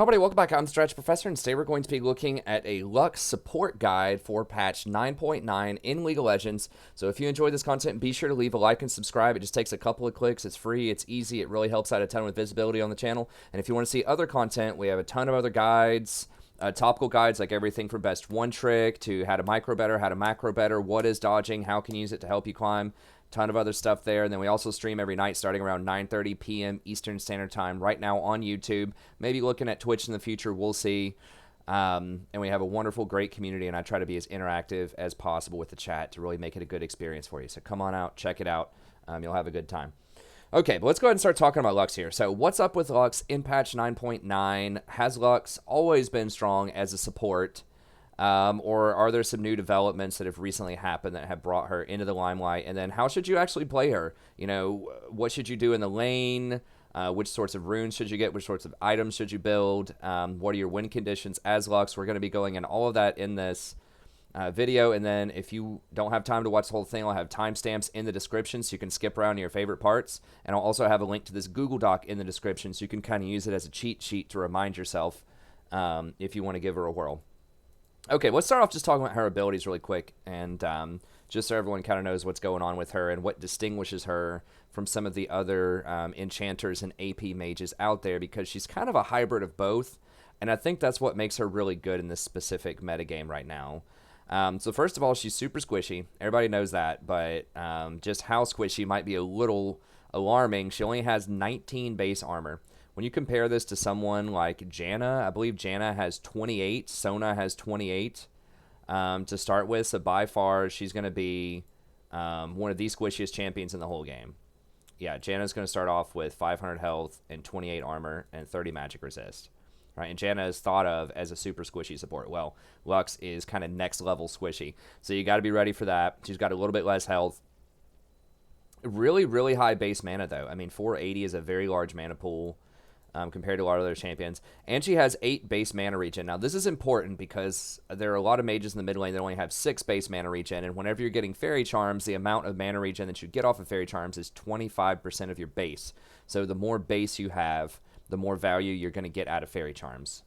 Hi everybody, welcome back. I'm Stretch Professor, and today we're going to be looking at a Lux Support guide for patch 9.9 in League of Legends. So if you enjoyed this content, be sure to leave a like and subscribe. It just takes a couple of clicks. It's free, it's easy, it really helps out a ton with visibility on the channel. And if you want to see other content, we have a ton of other guides, topical guides like everything from best one trick to how to micro better, how to macro better, what is dodging, how can you use it to help you climb. Ton of other stuff there. And then we also stream every night starting around 9:30 p.m. Eastern Standard Time right now on YouTube. Maybe looking at Twitch in the future, we'll see. And we have a wonderful, great community, and I try to be as interactive as possible with the chat to really make it a good experience for you. So come on out, check it out. You'll have a good time. Okay, but let's go ahead and start talking about Lux here. So what's up with Lux in patch 9.9? Has Lux always been strong as a support? Or are there some new developments that have recently happened that have brought her into the limelight? And then how should you actually play her? You know, what should you do in the lane? Which sorts of runes should you get? Which sorts of items should you build? What are your win conditions as Lux? We're going to be going in all of that in this video. And then if you don't have time to watch the whole thing, I'll have timestamps in the description so you can skip around to your favorite parts. And I'll also have a link to this Google Doc in the description so you can kind of use it as a cheat sheet to remind yourself if you want to give her a whirl. Okay, let's start off just talking about her abilities really quick, and just so everyone kind of knows what's going on with her and what distinguishes her from some of the other enchanters and AP mages out there, because she's kind of a hybrid of both, and I think that's what makes her really good in this specific metagame right now. So first of all, she's super squishy. Everybody knows that, but just how squishy might be a little alarming. She only has 19 base armor. When you compare this to someone like Janna, I believe Janna has 28, Sona has 28 to start with, so by far she's going to be one of the squishiest champions in the whole game. Yeah, Janna's going to start off with 500 health and 28 armor and 30 magic resist. Right, and Janna is thought of as a super squishy support. Well, Lux is kind of next level squishy, so you got to be ready for that. She's got a little bit less health. Really, really high base mana, though. I mean, 480 is a very large mana pool. Compared to a lot of other champions. And she has 8 base mana regen. Now, this is important because there are a lot of mages in the mid lane that only have 6 base mana regen, and whenever you're getting Fairy Charms, the amount of mana regen that you get off of Fairy Charms is 25% of your base. So the more base you have, the more value you're going to get out of Fairy Charms.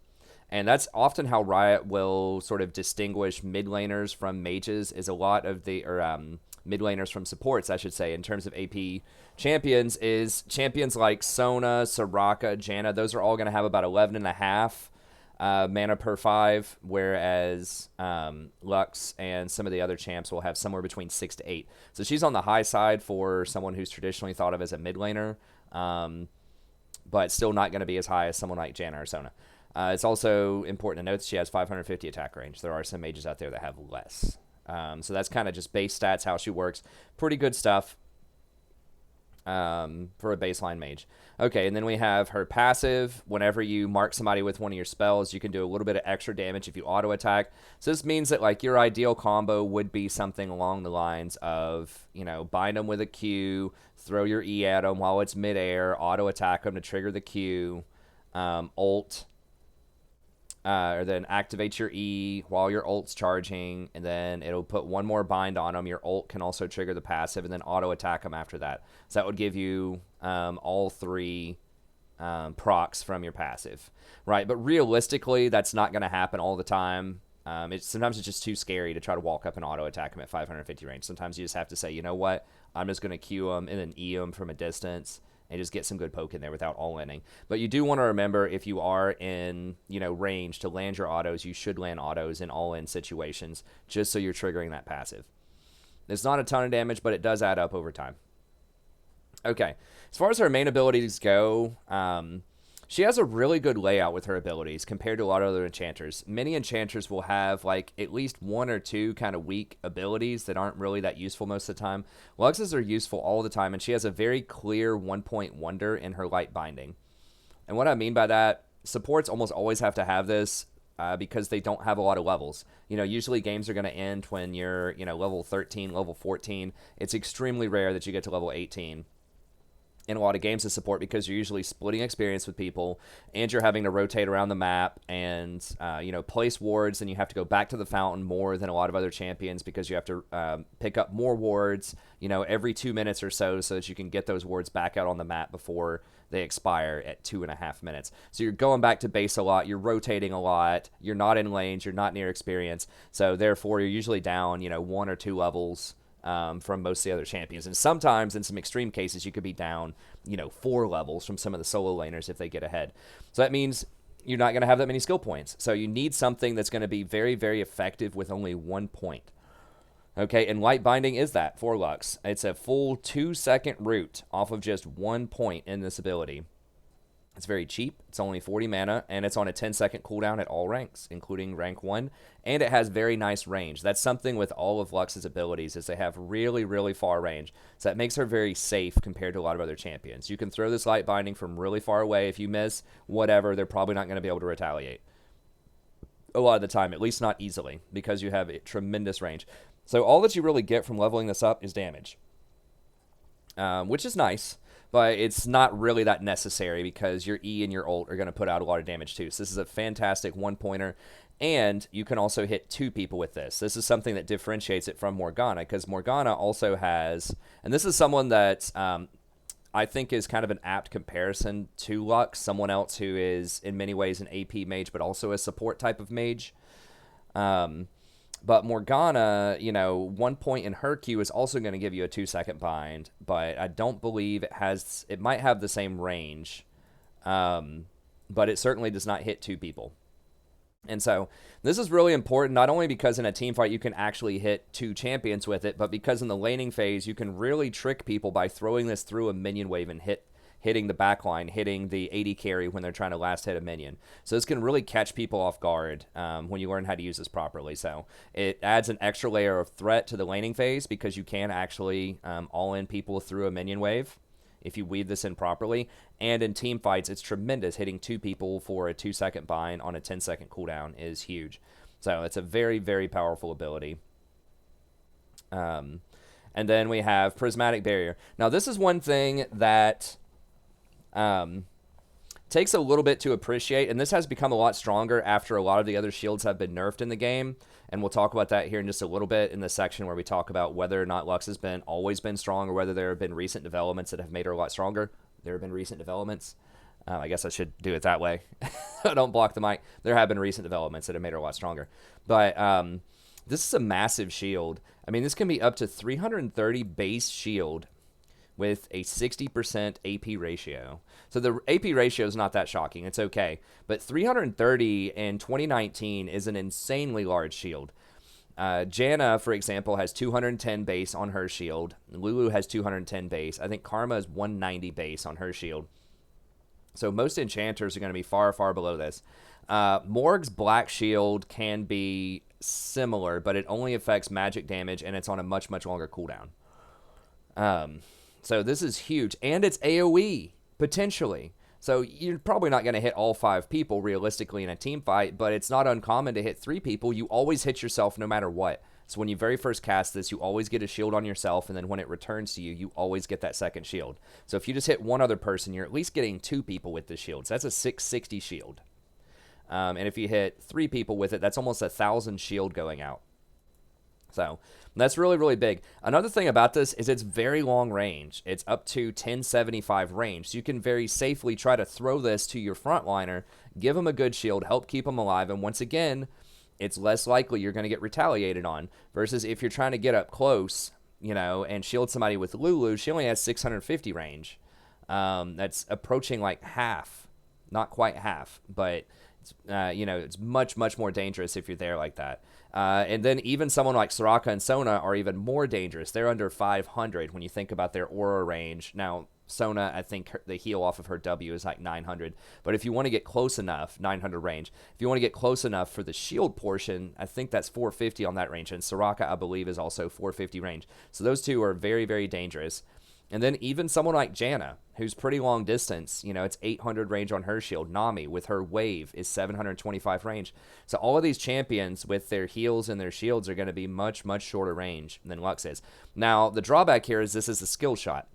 And that's often how Riot will sort of distinguish mid laners from mages, is a lot of the... mid laners from supports, I should say, in terms of AP champions, is champions like Sona, Soraka, Janna. Those are all going to have about 11.5 mana per 5, whereas Lux and some of the other champs will have somewhere between 6 to 8. So she's on the high side for someone who's traditionally thought of as a mid laner, but still not going to be as high as someone like Janna or Sona. It's also important to note that she has 550 attack range. There are some mages out there that have less. So that's kind of just base stats, how she works. Pretty good stuff for a baseline mage. Okay, and then we have her passive. Whenever you mark somebody with one of your spells, you can do a little bit of extra damage if you auto attack. So this means that like your ideal combo would be something along the lines of, you know, bind them with a Q, throw your E at them while it's midair, auto attack them to trigger the Q, ult. Or then activate your E while your ult's charging, and then it'll put one more bind on them. Your ult can also trigger the passive, and then auto attack them after that. So that would give you all 3 procs from your passive, right? But realistically, that's not going to happen all the time. Sometimes it's just too scary to try to walk up and auto attack them at 550 range. Sometimes you just have to say, you know what, I'm just going to Q them and then E them from a distance, and just get some good poke in there without all-inning. But you do want to remember, if you are in, you know, range to land your autos, you should land autos in all-in situations, just so you're triggering that passive. It's not a ton of damage, but it does add up over time. Okay, as far as her main abilities go, she has a really good layout with her abilities compared to a lot of other enchanters. Many enchanters will have like at least 1 or 2 kind of weak abilities that aren't really that useful most of the time. Lux's are useful all the time, and she has a very clear 1-point wonder in her light binding. And what I mean by that, supports almost always have to have this because they don't have a lot of levels. You know, usually games are going to end when you're, you know, level 13, level 14. It's extremely rare that you get to level 18. in a lot of games of support because you're usually splitting experience with people and you're having to rotate around the map and place wards, and you have to go back to the fountain more than a lot of other champions because you have to pick up more wards every 2 minutes or so that you can get those wards back out on the map before they expire at 2.5 minutes. So you're going back to base a lot, you're rotating a lot, you're not in lanes, you're not near experience, so therefore you're usually down 1 or 2 levels from most of the other champions. And sometimes, in some extreme cases, you could be down, 4 levels from some of the solo laners if they get ahead. So that means you're not going to have that many skill points. So you need something that's going to be very, very effective with only 1 point. Okay, and Light Binding is that for Lux. It's a full 2-second root off of just 1 point in this ability. It's very cheap. It's only 40 mana, and it's on a 10-second cooldown at all ranks, including rank 1, and it has very nice range. That's something with all of Lux's abilities is they have really, really far range, so that makes her very safe compared to a lot of other champions. You can throw this Light Binding from really far away. If you miss, whatever, they're probably not going to be able to retaliate a lot of the time, at least not easily, because you have a tremendous range. So all that you really get from leveling this up is damage, which is nice. But it's not really that necessary because your E and your ult are going to put out a lot of damage too. So this is a fantastic 1-pointer. And you can also hit 2 people with this. This is something that differentiates it from Morgana, because Morgana also has, and this is someone that I think is kind of an apt comparison to Lux, someone else who is in many ways an AP mage, but also a support type of mage. But Morgana, 1 point in her Q is also going to give you a 2-second bind, but I don't believe it might have the same range, but it certainly does not hit 2 people. And so this is really important, not only because in a team fight you can actually hit 2 champions with it, but because in the laning phase you can really trick people by throwing this through a minion wave and hitting the backline, hitting the AD carry when they're trying to last hit a minion. So this can really catch people off guard when you learn how to use this properly. So it adds an extra layer of threat to the laning phase because you can actually all-in people through a minion wave if you weave this in properly. And in team fights, it's tremendous. Hitting 2 people for a 2-second bind on a 10-second cooldown is huge. So it's a very, very powerful ability. And then we have Prismatic Barrier. Now this is one thing that takes a little bit to appreciate, and this has become a lot stronger after a lot of the other shields have been nerfed in the game, and we'll talk about that here in just a little bit in the section where we talk about whether or not Lux has always been strong, or whether there have been recent developments that have made her a lot stronger. There have been recent developments. I guess I should do it that way. Don't block the mic. There have been recent developments that have made her a lot stronger. But this is a massive shield. I mean, this can be up to 330 base shield with a 60% AP ratio. So the AP ratio is not that shocking. It's okay. But 330 in 2019 is an insanely large shield. Janna, for example, has 210 base on her shield. Lulu has 210 base. I think Karma is 190 base on her shield. So most enchanters are going to be far, far below this. Morg's Black Shield can be similar, but it only affects magic damage, and it's on a much, much longer cooldown. So this is huge, and it's AoE, potentially. So you're probably not going to hit all 5 people realistically in a team fight, but it's not uncommon to hit 3 people. You always hit yourself no matter what. So when you very first cast this, you always get a shield on yourself, and then when it returns to you, you always get that second shield. So if you just hit one other person, you're at least getting 2 people with the shield. So that's a 660 shield. And if you hit 3 people with it, that's almost 1,000 shield going out. So that's really, really big. Another thing about this is it's very long range. It's up to 1075 range. So you can very safely try to throw this to your frontliner, give them a good shield, help keep them alive, and once again, it's less likely you're going to get retaliated on. Versus if you're trying to get up close, and shield somebody with Lulu, she only has 650 range. That's approaching like half. Not quite half, but it's much, much more dangerous if you're there like that. And then even someone like Soraka and Sona are even more dangerous. They're under 500 when you think about their aura range. Now, Sona, I think the heal off of her W is like 900. But if you want to get close enough, 900 range. If you want to get close enough for the shield portion, I think that's 450 on that range. And Soraka, I believe, is also 450 range. So those two are very, very dangerous. And then even someone like Janna, who's pretty long distance, it's 800 range on her shield. Nami, with her wave, is 725 range. So all of these champions with their heals and their shields are going to be much, much shorter range than Lux is. Now, the drawback here is this is a skill shot.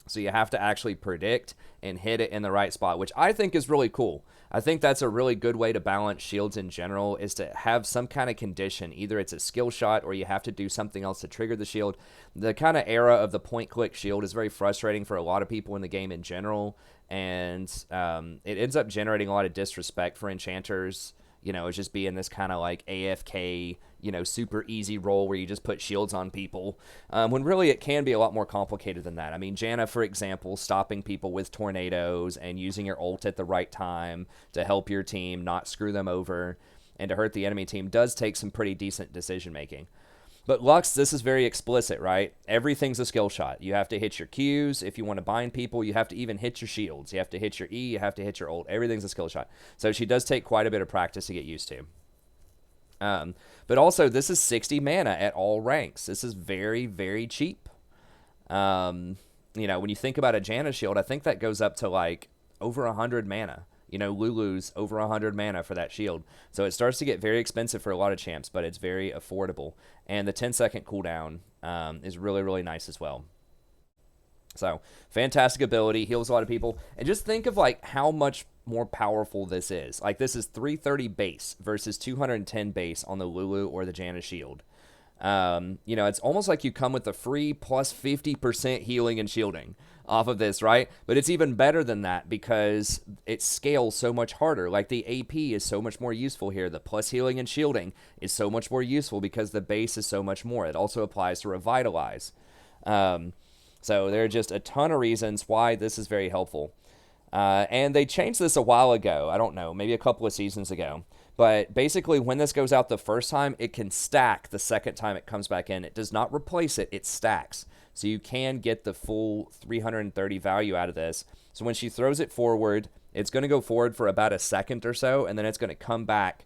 So you have to actually predict and hit it in the right spot, which I think is really cool. I think that's a really good way to balance shields in general, is to have some kind of condition. Either it's a skill shot or you have to do something else to trigger the shield. The kind of era of the point-click shield is very frustrating for a lot of people in the game in general, and it ends up generating a lot of disrespect for enchanters. It's just being this kind of like AFK, super easy role where you just put shields on people, when really it can be a lot more complicated than that. I mean, Janna, for example, stopping people with tornadoes and using your ult at the right time to help your team not screw them over and to hurt the enemy team does take some pretty decent decision making. But Lux, this is very explicit, right? Everything's a skill shot. You have to hit your Qs. If you want to bind people, you have to even hit your shields. You have to hit your E. You have to hit your ult. Everything's a skill shot. So she does take quite a bit of practice to get used to. But also, this is 60 mana at all ranks. This is very, very cheap. When you think about a Janna shield, I think that goes up to like over 100 mana. Lulu's over 100 mana for that shield. So it starts to get very expensive for a lot of champs, but it's very affordable. And the 10-second cooldown is really, really nice as well. So, fantastic ability, heals a lot of people. And just think of like how much more powerful this is. Like, this is 330 base versus 210 base on the Lulu or the Janna shield. It's almost like you come with a free plus 50% healing and shielding off of this, right? But it's even better than that because it scales so much harder. Like, the AP is so much more useful here. The plus healing and shielding is so much more useful because the base is so much more. It also applies to Revitalize. So there are just a ton of reasons why this is very helpful. And they changed this a while ago. I don't know, maybe a couple of seasons ago. But basically, when this goes out the first time, it can stack the second time it comes back in. It does not replace it, it stacks. So you can get the full 330 value out of this. So when she throws it forward, it's going to go forward for about a second or so, and then it's going to come back.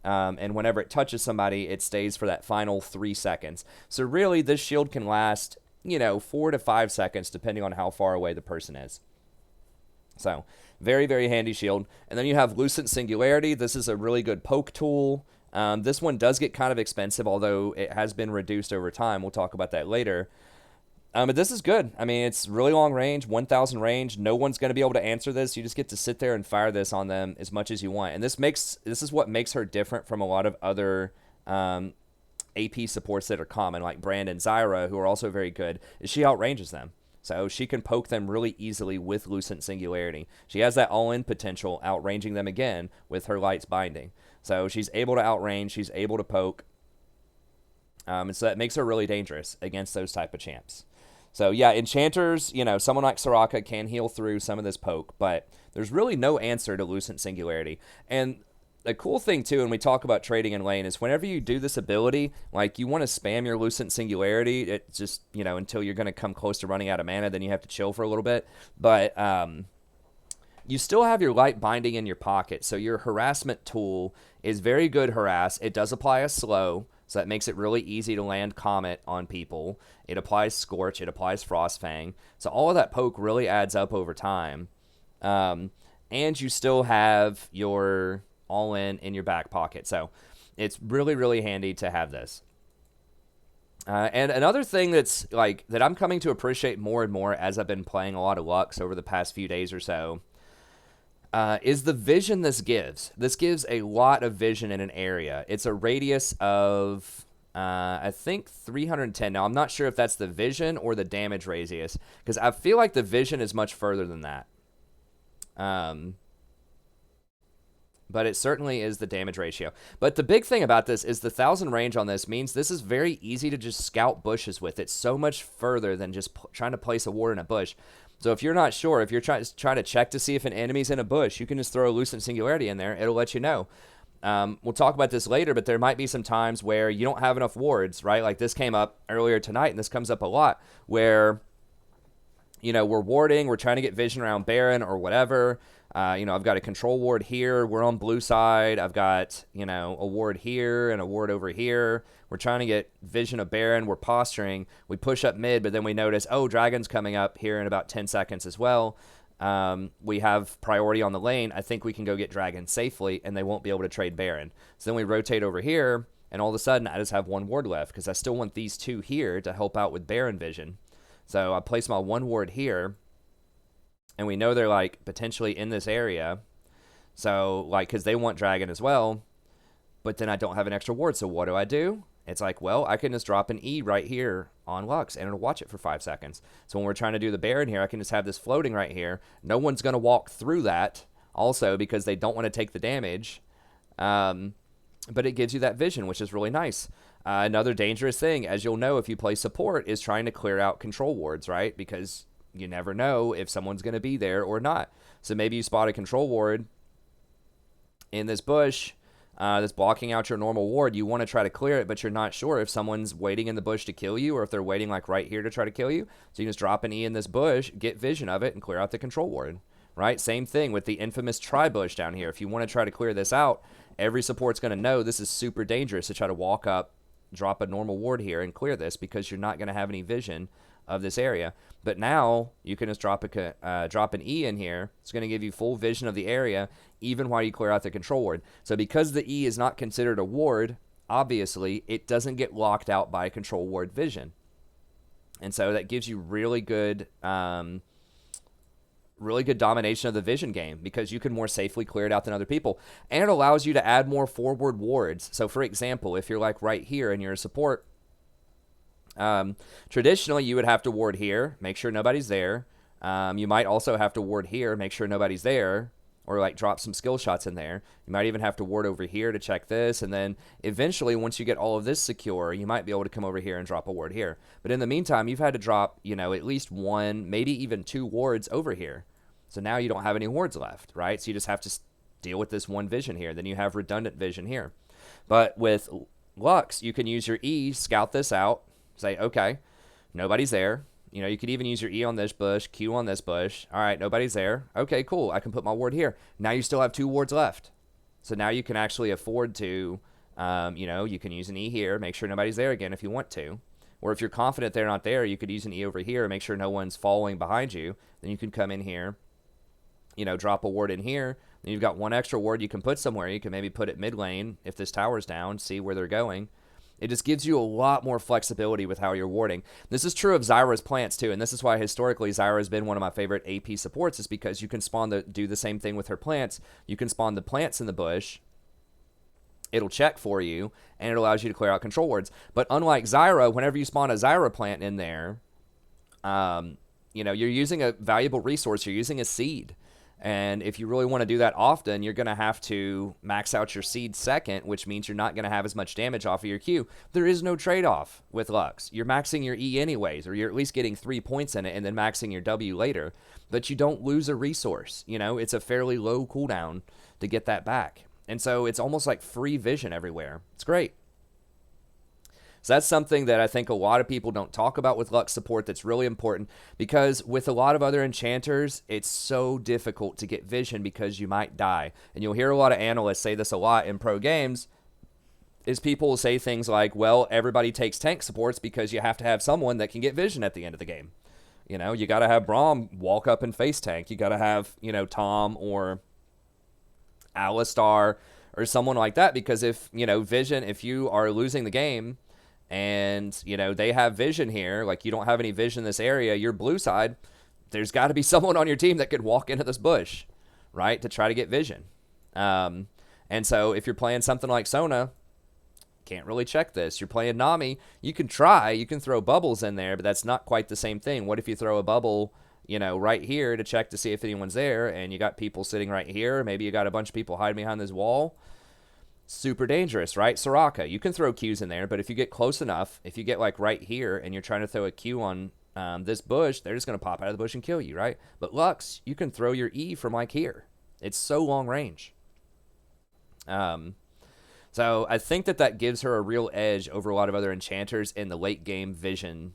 And whenever it touches somebody, it stays for that final 3 seconds. So really, this shield can last, 4 to 5 seconds, depending on how far away the person is. So, very, very handy shield. And then you have Lucent Singularity. This is a really good poke tool. This one does get kind of expensive, although it has been reduced over time. We'll talk about that later. But this is good. I mean, it's really long range, 1,000 range. No one's going to be able to answer this. You just get to sit there and fire this on them as much as you want. And this is what makes her different from a lot of other AP supports that are common, like Brand and Zyra, who are also very good, is she outranges them. So she can poke them really easily with Lucent Singularity. She has that all-in potential, outranging them again with her Light's Binding. So she's able to outrange, she's able to poke. And so that makes her really dangerous against those type of champs. So yeah, enchanters, someone like Soraka can heal through some of this poke, but there's really no answer to Lucent Singularity. And the cool thing too, when we talk about trading in lane, is whenever you do this ability, like, you want to spam your Lucent Singularity. It just, until you're going to come close to running out of mana, then you have to chill for a little bit. But you still have your Light Binding in your pocket, so your harassment tool is very good harass. It does apply a slow, so that makes it really easy to land Comet on people. It applies Scorch, it applies Frostfang. So all of that poke really adds up over time. And you still have your all-in your back pocket. So it's really, really handy to have this. And another thing that I'm coming to appreciate more and more as I've been playing a lot of Lux over the past few days or so, is the vision this gives. This gives a lot of vision in an area. It's a radius of, I think, 310. Now, I'm not sure if that's the vision or the damage radius, because I feel like the vision is much further than that. But it certainly is the damage ratio. But the big thing about this is the 1,000 range on this means this is very easy to just scout bushes with. It's so much further than just trying to place a ward in a bush. So if you're not sure, if you're trying to check to see if an enemy's in a bush, you can just throw a Lucent Singularity in there. It'll let you know. We'll talk about this later, but there might be some times where you don't have enough wards, right? Like this came up earlier tonight, and this comes up a lot, where, we're warding, we're trying to get vision around Baron or whatever. I've got a control ward here. We're on blue side. I've got, a ward here and a ward over here. We're trying to get vision of Baron. We're posturing. We push up mid, but then we notice, oh, Dragon's coming up here in about 10 seconds as well. We have priority on the lane. I think we can go get Dragon safely, and they won't be able to trade Baron. So then we rotate over here, and all of a sudden, I just have one ward left because I still want these two here to help out with Baron vision. So I place my one ward here, and we know they're like potentially in this area. So like, because they want dragon as well, but then I don't have an extra ward. So what do? It's like, well, I can just drop an E right here on Lux and it'll watch it for 5 seconds. So when we're trying to do the Baron here, I can just have this floating right here. No one's going to walk through that also because they don't want to take the damage. But it gives you that vision, which is really nice. Another dangerous thing, as you'll know if you play support, is trying to clear out control wards, right? Because you never know if someone's going to be there or not. So maybe you spot a control ward in this bush that's blocking out your normal ward. You want to try to clear it, but you're not sure if someone's waiting in the bush to kill you or if they're waiting like right here to try to kill you. So you just drop an E in this bush, get vision of it, and clear out the control ward, right? Same thing with the infamous tri-bush down here. If you want to try to clear this out, every support's going to know this is super dangerous to try to walk up, drop a normal ward here, and clear this because you're not going to have any vision of this area. But now you can just drop an E in here. It's going to give you full vision of the area even while you clear out the control ward. So because the E is not considered a ward, obviously it doesn't get locked out by control ward vision. And so that gives you really good domination of the vision game because you can more safely clear it out than other people. And it allows you to add more forward wards. So for example, if you're like right here and you're a support, traditionally you would have to ward here, make sure nobody's there. You might also have to ward here, make sure nobody's there, or like drop some skill shots in there. You might even have to ward over here to check this, and then eventually once you get all of this secure, you might be able to come over here and drop a ward here. But in the meantime, you've had to drop, at least one, maybe even 2 wards over here. So now you don't have any wards left, right? So you just have to deal with this one vision here. Then you have redundant vision here. But with Lux, you can use your E, scout this out, say, okay, nobody's there. You could even use your E on this bush, Q on this bush. All right, nobody's there. Okay, cool. I can put my ward here. Now you still have 2 wards left. So now you can actually afford to, you can use an E here, make sure nobody's there again if you want to. Or if you're confident they're not there, you could use an E over here, make sure no one's following behind you. Then you can come in here, drop a ward in here. Then you've got 1 extra ward you can put somewhere. You can maybe put it mid lane if this tower's down, see where they're going. It just gives you a lot more flexibility with how you're warding. This is true of Zyra's plants too, and this is why historically Zyra has been one of my favorite AP supports, is because you can do the same thing with her plants. You can spawn the plants in the bush. It'll check for you, and it allows you to clear out control wards. But unlike Zyra, whenever you spawn a Zyra plant in there, you're using a valuable resource. You're using a seed. And if you really want to do that often, you're going to have to max out your seed second, which means you're not going to have as much damage off of your Q. There is no trade-off with Lux. You're maxing your E anyways, or you're at least getting 3 points in it and then maxing your W later. But you don't lose a resource. It's a fairly low cooldown to get that back. And so it's almost like free vision everywhere. It's great. So that's something that I think a lot of people don't talk about with Lux support that's really important, because with a lot of other enchanters, it's so difficult to get vision because you might die. And you'll hear a lot of analysts say this a lot in pro games, is people will say things like, well, everybody takes tank supports because you have to have someone that can get vision at the end of the game. You got to have Braum walk up and face tank. You got to have, Tom or Alistar or someone like that, because if, vision, if you are losing the game, and, they have vision here, like you don't have any vision in this area, your blue side, there's got to be someone on your team that could walk into this bush, right, to try to get vision. And so if you're playing something like Sona, can't really check this. You're playing Nami, you can throw bubbles in there, but that's not quite the same thing. What if you throw a bubble, right here to check to see if anyone's there, and you got people sitting right here, maybe you got a bunch of people hiding behind this wall? Super dangerous, right? Soraka, you can throw Qs in there, but if you get close enough, if you get like right here and you're trying to throw a Q on this bush, they're just going to pop out of the bush and kill you, right? But Lux, you can throw your E from like here. It's so long range. So I think that gives her a real edge over a lot of other enchanters in the late game vision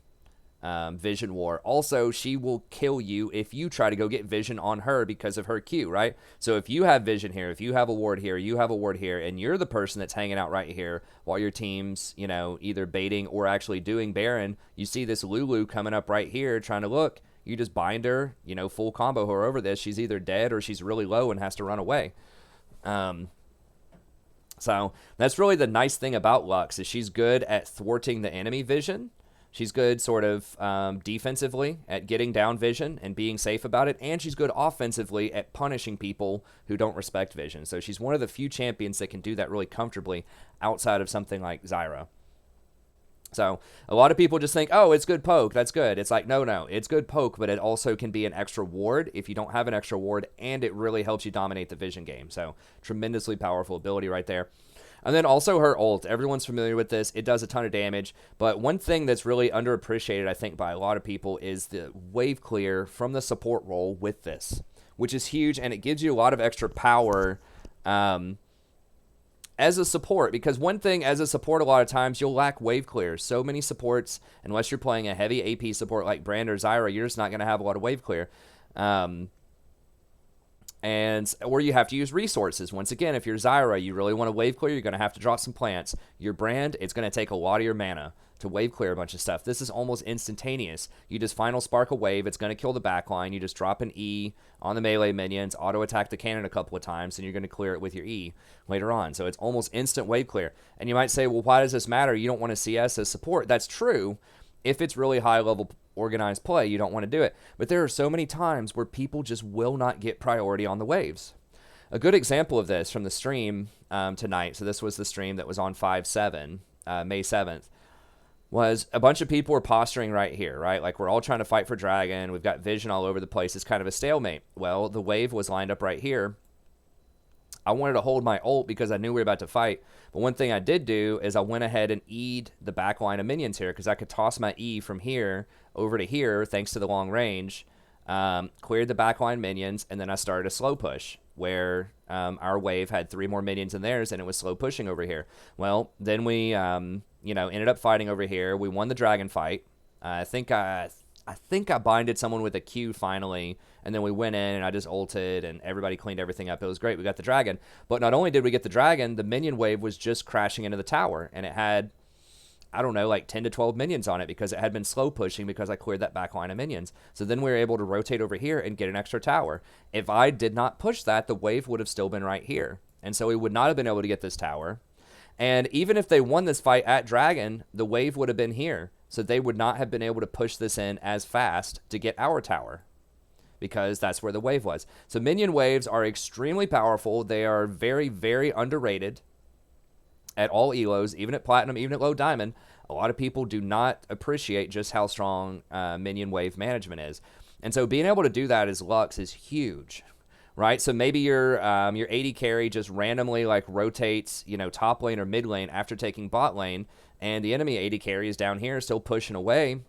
war. Also, she will kill you if you try to go get vision on her because of her Q, right? So if you have vision here, if you have a ward here, you have a ward here, and you're the person that's hanging out right here while your team's, either baiting or actually doing Baron, you see this Lulu coming up right here trying to look, you just bind her, full combo her over this. She's either dead or she's really low and has to run away. So that's really the nice thing about Lux, is she's good at thwarting the enemy vision. She's good sort of defensively at getting down vision and being safe about it, and she's good offensively at punishing people who don't respect vision. So she's one of the few champions that can do that really comfortably outside of something like Zyra. So a lot of people just think, oh, it's good poke, that's good. It's like, no, it's good poke, but it also can be an extra ward if you don't have an extra ward, and it really helps you dominate the vision game. So tremendously powerful ability right there. And then also her ult. Everyone's familiar with this. It does a ton of damage. But one thing that's really underappreciated, I think, by a lot of people is the wave clear from the support role with this, which is huge, and it gives you a lot of extra power as a support. Because one thing, as a support, a lot of times you'll lack wave clear. So many supports, unless you're playing a heavy AP support like Brand or Zyra, you're just not going to have a lot of wave clear. Or you have to use resources. Once again, if you're Zyra, you really want to wave clear, you're going to have to drop some plants. Your Brand, it's going to take a lot of your mana to wave clear a bunch of stuff. This is almost instantaneous. You just final spark a wave, it's going to kill the backline. You just drop an E on the melee minions, auto attack the cannon a couple of times, and you're going to clear it with your E later on. So it's almost instant wave clear. And you might say, well, why does this matter? You don't want to CS as support. That's true. If it's really high level organized play, you don't want to do it. But there are so many times where people just will not get priority on the waves. A good example of this from the stream tonight, so this was the stream that was on 5/7, May 7th, was a bunch of people were posturing right here, right? Like, we're all trying to fight for Dragon. We've got vision all over the place. It's kind of a stalemate. Well, the wave was lined up right here. I wanted to hold my ult because I knew we were about to fight. But one thing I did do is I went ahead and E'd the back line of minions here because I could toss my E from here over to here thanks to the long range, cleared the backline minions, and then I started a slow push where our wave had 3 more minions than theirs, and it was slow pushing over here. Well, then we ended up fighting over here. We won the dragon fight. I think I binded someone with a Q finally, and then we went in and I just ulted and everybody cleaned everything up. It was great. We got the dragon. But not only did we get the dragon, the minion wave was just crashing into the tower, and it had, I don't know, like 10 to 12 minions on it because it had been slow pushing because I cleared that back line of minions. So then we were able to rotate over here and get an extra tower. If I did not push that, the wave would have still been right here. And so we would not have been able to get this tower. And even if they won this fight at dragon, the wave would have been here. So they would not have been able to push this in as fast to get our tower because that's where the wave was. So minion waves are extremely powerful. They are very, very underrated at all ELOs, even at Platinum, even at Low Diamond. A lot of people do not appreciate just how strong minion wave management is. And so being able to do that as Lux is huge, right? So maybe your AD carry just randomly like rotates, top lane or mid lane after taking bot lane, and the enemy AD carry is down here still pushing away,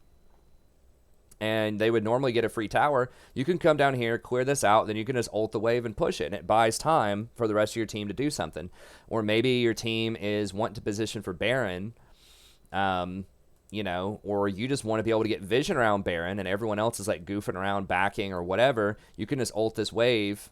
and they would normally get a free tower. You can come down here, clear this out, then you can just ult the wave and push it, and it buys time for the rest of your team to do something. Or maybe your team is wanting to position for Baron, or you just want to be able to get vision around Baron, and everyone else is like goofing around backing or whatever. You can just ult this wave,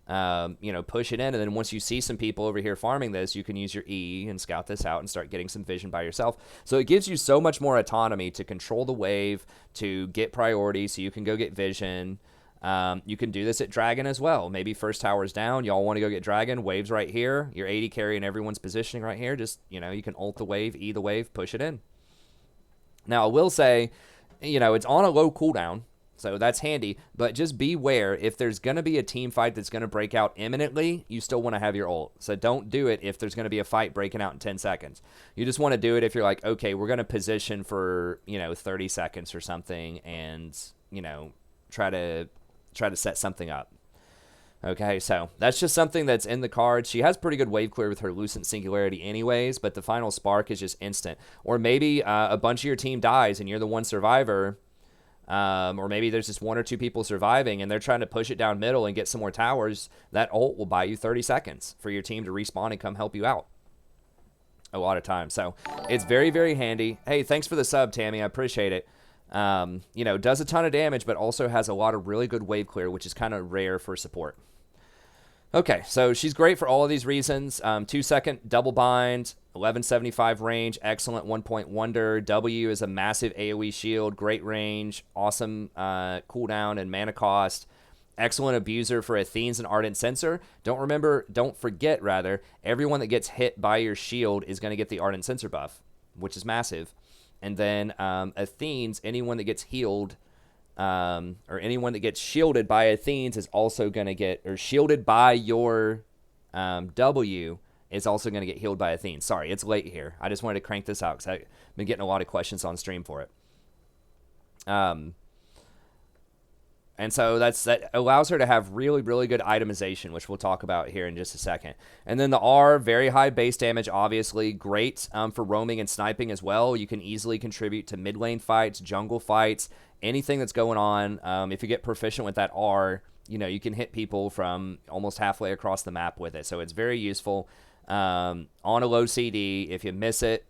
push it in, and then once you see some people over here farming this, you can use your E and scout this out and start getting some vision by yourself. So it gives you so much more autonomy to control the wave, to get priority so you can go get vision. You can do this at Dragon as well. Maybe first tower's down, y'all want to go get Dragon, wave's right here, your AD carry and everyone's positioning right here. Just, you can ult the wave, E the wave, push it in. Now, I will say, it's on a low cooldown, so that's handy, but just beware. If there's going to be a team fight that's going to break out imminently, you still want to have your ult. So don't do it if there's going to be a fight breaking out in 10 seconds. You just want to do it if you're like, okay, we're going to position for, 30 seconds or something and, try to set something up. Okay, so that's just something that's in the cards. She has pretty good wave clear with her Lucent Singularity anyways, but the final spark is just instant. Or maybe a bunch of your team dies and you're the one survivor, or maybe there's just 1 or 2 people surviving and they're trying to push it down middle and get some more towers. That ult will buy you 30 seconds for your team to respawn and come help you out a lot of times. So it's very, very handy. Hey, thanks for the sub, Tammy. I appreciate it. Does a ton of damage, but also has a lot of really good wave clear, which is kind of rare for support. Okay, so she's great for all of these reasons. 2-second double bind, 1175 range, excellent 1-point wonder. W is a massive AoE shield, great range, awesome cooldown and mana cost. Excellent abuser for Athene's and Ardent Sensor. Don't forget, everyone that gets hit by your shield is going to get the Ardent Sensor buff, which is massive. And then Athene's, anyone that gets healed or anyone that gets shielded by Athene's is also going to get, or shielded by your W is also going to get healed by Athene. Sorry, it's late here. I just wanted to crank this out because I've been getting a lot of questions on stream for it. And so that allows her to have really, really good itemization, which we'll talk about here in just a second. And then the R, very high base damage, obviously. Great for roaming and sniping as well. You can easily contribute to mid lane fights, jungle fights, anything that's going on. If you get proficient with that R, you can hit people from almost halfway across the map with it. So it's very useful. On a low CD, if you miss it,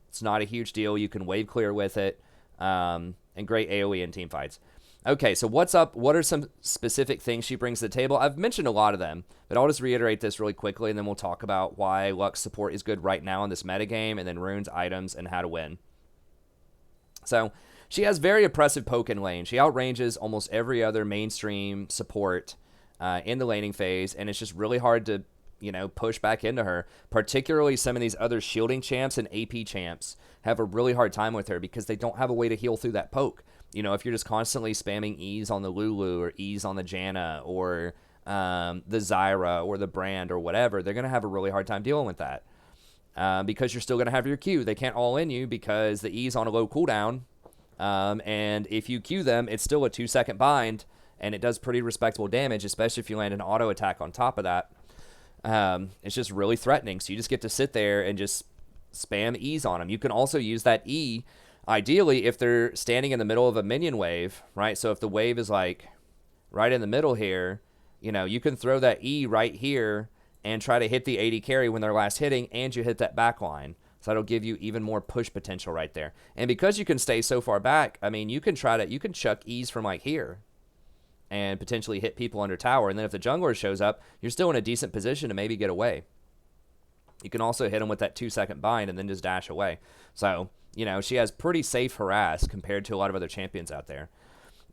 it's not a huge deal. You can wave clear with it. And great AoE in team fights. Okay, so what's up? What are some specific things she brings to the table? I've mentioned a lot of them, but I'll just reiterate this really quickly, and then we'll talk about why Lux support is good right now in this metagame, and then runes, items, and how to win. So she has very oppressive poke in lane. She outranges almost every other mainstream support in the laning phase, and it's just really hard to push back into her. Particularly some of these other shielding champs and AP champs have a really hard time with her because they don't have a way to heal through that poke. If you're just constantly spamming E's on the Lulu or E's on the Janna or the Zyra or the Brand or whatever, they're going to have a really hard time dealing with that because you're still going to have your Q. They can't all in you because the E's on a low cooldown. And if you Q them, it's still a 2-second bind, and it does pretty respectable damage, especially if you land an auto attack on top of that. It's just really threatening. So you just get to sit there and just spam E's on them. You can also use that E, ideally, if they're standing in the middle of a minion wave, right? So if the wave is like right in the middle here, you can throw that E right here and try to hit the AD carry when they're last hitting, and you hit that back line. So that'll give you even more push potential right there. And because you can stay so far back, I mean, you can chuck E's from like here and potentially hit people under tower. And then if the jungler shows up, you're still in a decent position to maybe get away. You can also hit them with that 2-second bind and then just dash away. So, she has pretty safe harass compared to a lot of other champions out there.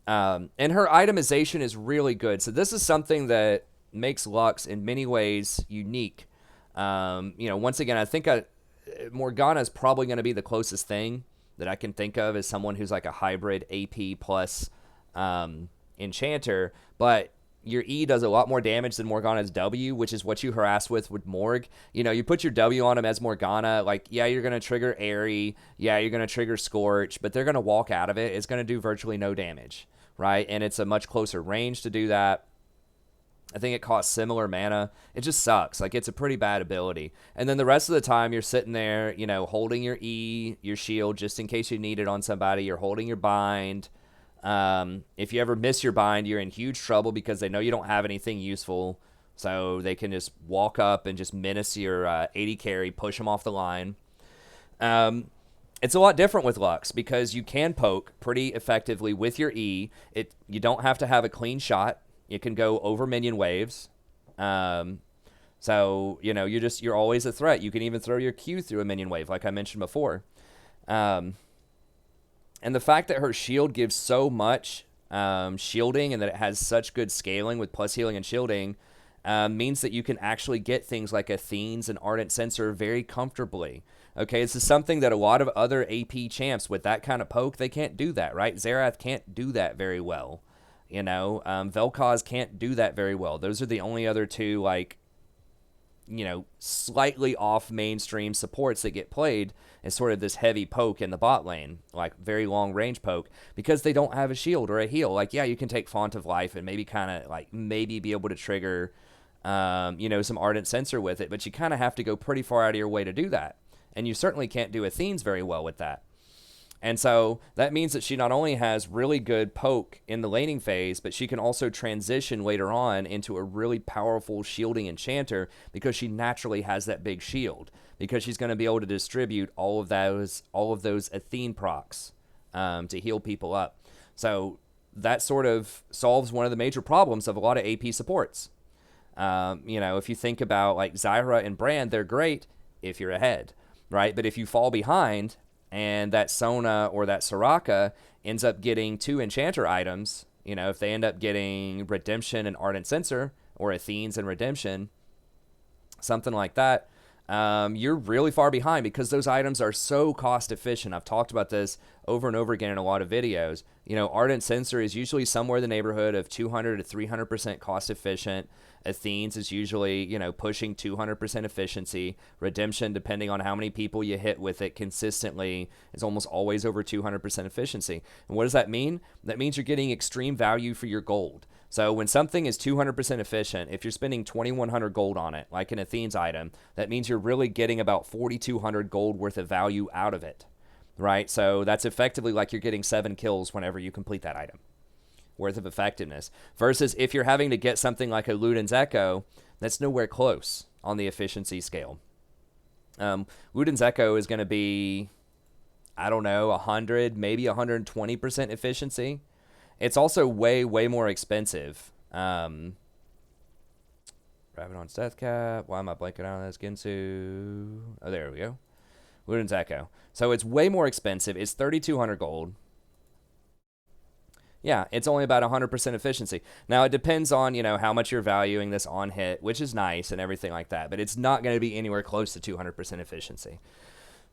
And her itemization is really good. So this is something that makes Lux in many ways unique. Once again, I think Morgana is probably going to be the closest thing that I can think of as someone who's like a hybrid AP plus enchanter, but your E does a lot more damage than Morgana's W, which is what you harass with Morg. You put your W on him as Morgana, like, yeah, you're going to trigger Airy, yeah, you're going to trigger Scorch, but they're going to walk out of it. It's going to do virtually no damage, right? And it's a much closer range to do that. I think it costs similar mana. It just sucks. Like, it's a pretty bad ability. And then the rest of the time, you're sitting there, holding your E, your shield, just in case you need it on somebody. You're holding your bind. If you ever miss your bind, you're in huge trouble because they know you don't have anything useful. So they can just walk up and just menace your AD carry, push them off the line. It's a lot different with Lux because you can poke pretty effectively with your E. You don't have to have a clean shot. You can go over minion waves. So, you're always a threat. You can even throw your Q through a minion wave, like I mentioned before. And the fact that her shield gives so much shielding and that it has such good scaling with plus healing and shielding means that you can actually get things like Athene's and Ardent Sensor very comfortably. Okay, this is something that a lot of other AP champs with that kind of poke, they can't do that, right? Xerath can't do that very well. Vel'Koz can't do that very well. Those are the only other two, like, slightly off mainstream supports that get played as sort of this heavy poke in the bot lane, like very long range poke, because they don't have a shield or a heal. Like, yeah, you can take Font of Life and maybe kind of like maybe be able to trigger, some Ardent Sensor with it, but you kind of have to go pretty far out of your way to do that. And you certainly can't do Athene's very well with that. And so that means that she not only has really good poke in the laning phase, but she can also transition later on into a really powerful shielding enchanter because she naturally has that big shield, because she's going to be able to distribute all of those Athene procs to heal people up. So that sort of solves one of the major problems of a lot of AP supports. If you think about like Zyra and Brand, they're great if you're ahead, right? But if you fall behind and that Sona or that Soraka ends up getting 2 enchanter items, if they end up getting Redemption and Ardent Sensor, or Athene's and Redemption, something like that, you're really far behind because those items are so cost efficient. I've talked about this over and over again in a lot of videos. Ardent Sensor is usually somewhere in the neighborhood of 200 to 300% cost efficient. Athene's is usually, pushing 200% efficiency. Redemption, depending on how many people you hit with it consistently, is almost always over 200% efficiency. And what does that mean? That means you're getting extreme value for your gold. So when something is 200% efficient, if you're spending 2,100 gold on it, like an Athene's item, that means you're really getting about 4,200 gold worth of value out of it, right? So that's effectively like you're getting 7 kills whenever you complete that item worth of effectiveness. Versus if you're having to get something like a Luden's Echo, that's nowhere close on the efficiency scale. Luden's Echo is going to be, I don't know, 100, maybe 120% efficiency. It's also way, way more expensive. Rabadon's Death Cap. Why am I blanking out on this? Ginsu. Oh, there we go. Luden's Echo. So it's way more expensive. It's 3,200 gold. Yeah, it's only about 100% efficiency. Now, it depends on, how much you're valuing this on hit, which is nice and everything like that. But it's not going to be anywhere close to 200% efficiency.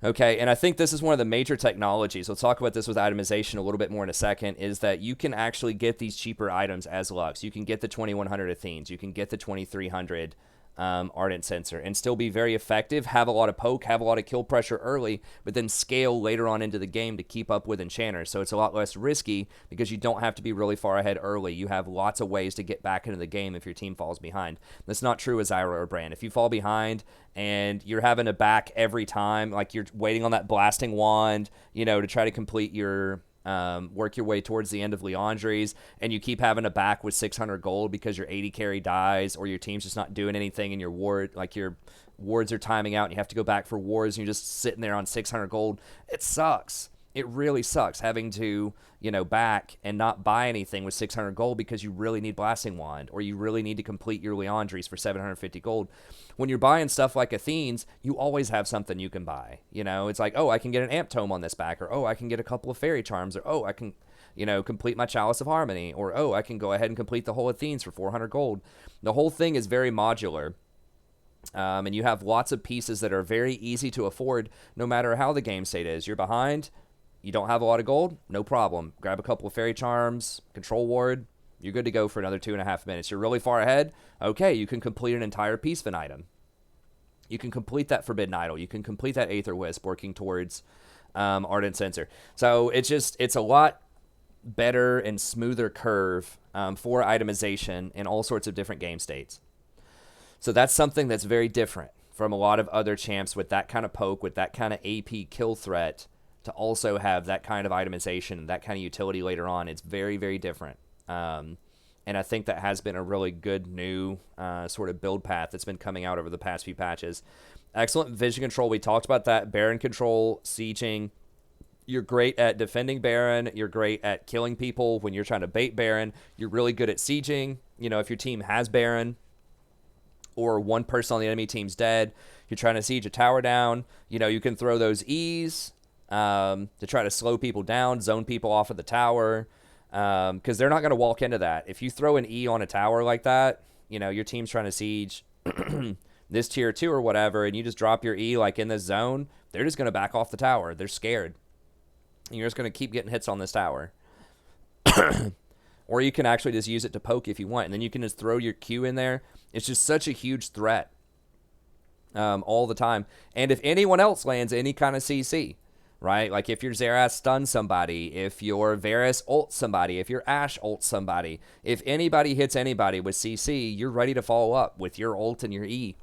Okay, and I think this is one of the major technologies. We'll talk about this with itemization a little bit more in a second, is that you can actually get these cheaper items as Lux. You can get the 2,100 Athenes. You can get the 2,300 Ardent Sensor and still be very effective, have a lot of poke, have a lot of kill pressure early, but then scale later on into the game to keep up with enchanters. So it's a lot less risky because you don't have to be really far ahead early. You have lots of ways to get back into the game if your team falls behind. That's not true with Zyra or Brand. If you fall behind and you're having to back every time, like you're waiting on that blasting wand, to try to complete your work your way towards the end of Leandri's, and you keep having to back with 600 gold because your 80 carry dies or your team's just not doing anything and your wards are timing out and you have to go back for wards and you're just sitting there on 600 gold. It sucks. It really sucks having to, back and not buy anything with 600 gold because you really need Blasting Wand or you really need to complete your Leandri's for 750 gold. When you're buying stuff like Athene's, you always have something you can buy. It's like, oh, I can get an Amp Tome on this back, or oh, I can get a couple of Fairy Charms, or oh, I can, complete my Chalice of Harmony, or oh, I can go ahead and complete the whole Athene's for 400 gold. The whole thing is very modular. And you have lots of pieces that are very easy to afford no matter how the game state is. You're behind, you don't have a lot of gold, no problem. Grab a couple of Fairy Charms, Control Ward, you're good to go for another 2.5 minutes. You're really far ahead, okay, you can complete an entire piece of an item. You can complete that Forbidden Idol. You can complete that Aether Wisp working towards Ardent Sensor. So it's a lot better and smoother curve for itemization in all sorts of different game states. So that's something that's very different from a lot of other champs with that kind of poke, with that kind of AP kill threat, to also have that kind of itemization, that kind of utility later on. It's very, very different. And I think that has been a really good new sort of build path that's been coming out over the past few patches. Excellent vision control. We talked about that. Baron control, sieging. You're great at defending Baron. You're great at killing people when you're trying to bait Baron. You're really good at sieging. If your team has Baron or one person on the enemy team's dead, you're trying to siege a tower down. You can throw those E's to try to slow people down, zone people off of the tower. Because they're not going to walk into that. If you throw an E on a tower like that, your team's trying to siege this tier 2 or whatever, and you just drop your E like in this zone, they're just going to back off the tower. They're scared. And you're just going to keep getting hits on this tower. Or you can actually just use it to poke if you want, and then you can just throw your Q in there. It's just such a huge threat all the time. And if anyone else lands any kind of CC, right? Like if your Xerath stuns somebody, if your Varus ults somebody, if your Ashe ults somebody, if anybody hits anybody with CC, you're ready to follow up with your ult and your E.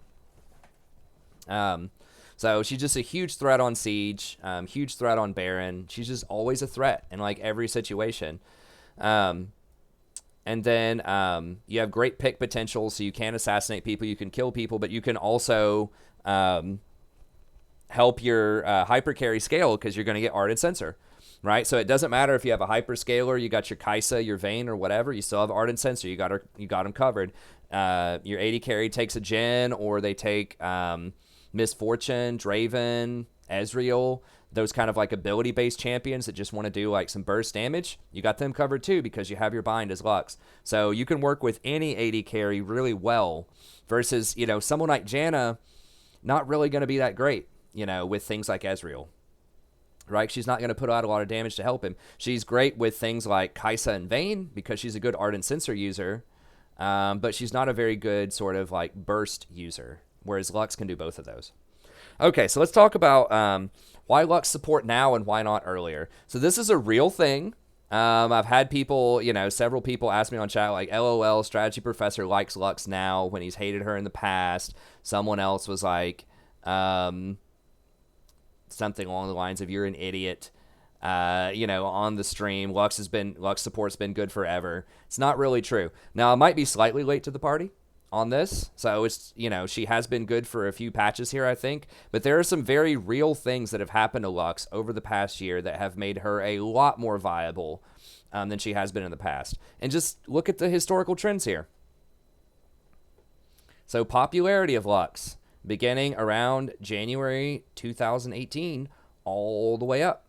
So she's just a huge threat on Siege, huge threat on Baron. She's just always a threat in like every situation. And then you have great pick potential, so you can assassinate people, you can kill people, but you can also help your hyper carry scale because you're going to get Ardent Sensor, right? So it doesn't matter if you have a hyper scaler, you got your Kaisa, your Vayne, or whatever, you still have Ardent Sensor. You got them covered. Your 80 carry takes a Jhin, or they take Misfortune, Draven, Ezreal, those kind of like ability-based champions that just want to do like some burst damage. You got them covered too because you have your bind as Lux. So you can work with any 80 carry really well versus, someone like Janna not really going to be that great, with things like Ezreal. Right? She's not going to put out a lot of damage to help him. She's great with things like Kai'Sa and Vayne because she's a good Ardent Sensor user, but she's not a very good sort of like burst user, whereas Lux can do both of those. Okay, so let's talk about why Lux support now and why not earlier. So this is a real thing. I've had people, several people ask me on chat, like, LOL, Strategy Professor likes Lux now when he's hated her in the past. Someone else was like, something along the lines of, you're an idiot, on the stream. Lux support's been good forever. It's not really true. Now, I might be slightly late to the party on this. So it's, she has been good for a few patches here, I think. But there are some very real things that have happened to Lux over the past year that have made her a lot more viable than she has been in the past. And just look at the historical trends here. So popularity of Lux, beginning around January 2018, all the way up.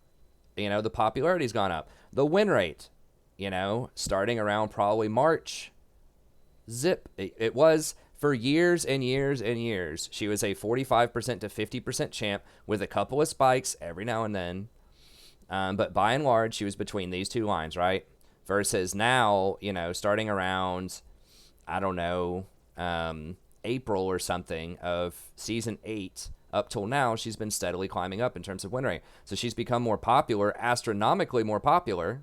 The popularity's gone up. The win rate, starting around probably March, zip. It was for years and years and years. She was a 45% to 50% champ with a couple of spikes every now and then. But by and large, she was between these two lines, right? Versus now, starting around, I don't know, April or something of season 8 up till now, she's been steadily climbing up in terms of win rate. So she's become more popular, astronomically more popular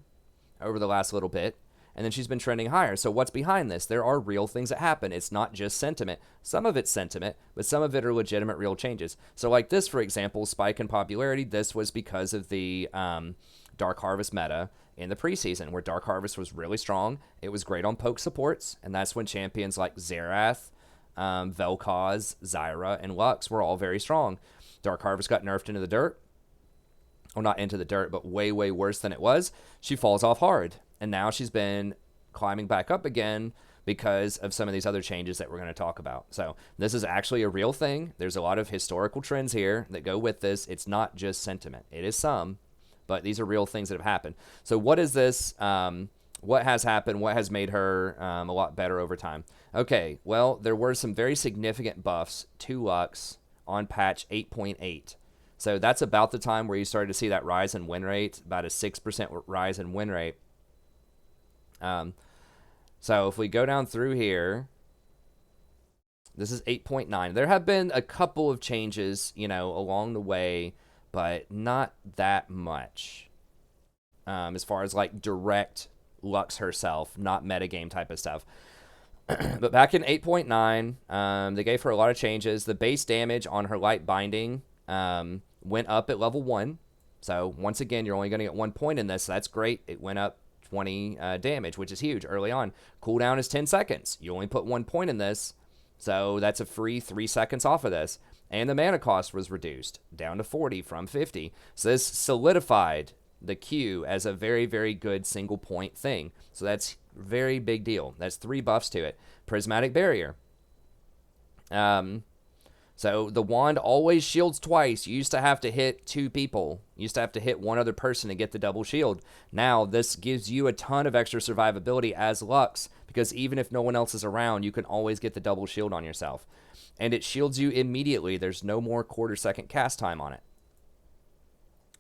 over the last little bit, and then she's been trending higher. So what's behind this? There are real things that happen. It's not just sentiment. Some of it's sentiment, but some of it are legitimate real changes. So like this, for example, spike in popularity, this was because of the Dark Harvest meta in the preseason, where Dark Harvest was really strong. It was great on poke supports, and that's when champions like Xerath, Vel'Koz, Zyra, and Lux were all very strong. Dark Harvest got nerfed into the dirt. Well, not into the dirt, but way, way worse than it was. She falls off hard. And now she's been climbing back up again because of some of these other changes that we're going to talk about. So this is actually a real thing. There's a lot of historical trends here that go with this. It's not just sentiment. It is some, but these are real things that have happened. So what is this? What has happened? What has made her a lot better over time? Okay, well, there were some very significant buffs to Lux on patch 8.8. So that's about the time where you started to see that rise in win rate, about a 6% rise in win rate. So if we go down through here, this is 8.9. There have been a couple of changes, along the way, but not that much. As far as like direct Lux herself, not metagame type of stuff. But back in 8.9, they gave her a lot of changes. The base damage on her light binding went up at level 1. So once again, you're only going to get 1 point in this. So that's great. It went up 20 damage, which is huge early on. Cooldown is 10 seconds. You only put 1 point in this. So that's a free 3 seconds off of this. And the mana cost was reduced down to 40 from 50. So this solidified the Q as a very, very good single point thing. So that's very big deal. That's 3 buffs to it. Prismatic Barrier. So the wand always shields twice. You used to have to hit 2 people. You used to have to hit 1 other person to get the double shield. Now this gives you a ton of extra survivability as Lux, because even if no one else is around, you can always get the double shield on yourself. And it shields you immediately. There's no more quarter-second cast time on it.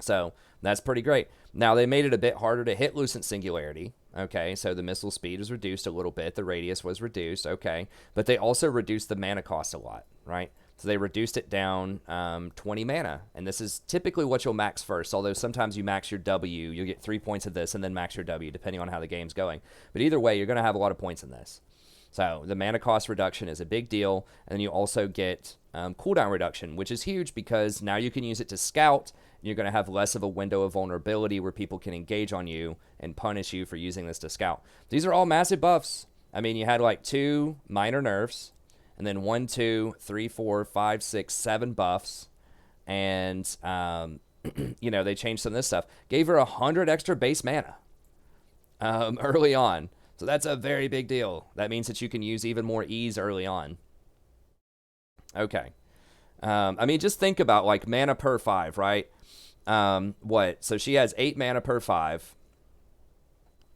So that's pretty great. Now they made it a bit harder to hit Lucent Singularity. Okay, so the missile speed is reduced a little bit. The radius was reduced. Okay, but they also reduced the mana cost a lot, right? So they reduced it down 20 mana. And this is typically what you'll max first, although sometimes you max your W. You'll get 3 points of this and then max your W, depending on how the game's going. But either way, you're going to have a lot of points in this. So the mana cost reduction is a big deal. And then you also get cooldown reduction, which is huge because now you can use it to scout. And you're going to have less of a window of vulnerability where people can engage on you and punish you for using this to scout. These are all massive buffs. I mean, you had like 2 minor nerfs. And then 1, 2, 3, 4, 5, 6, 7 buffs. And, they changed some of this stuff. Gave her 100 extra base mana early on. So that's a very big deal. That means that you can use even more ease early on. Okay. Just think about like mana per 5, right? So she has 8 mana per 5.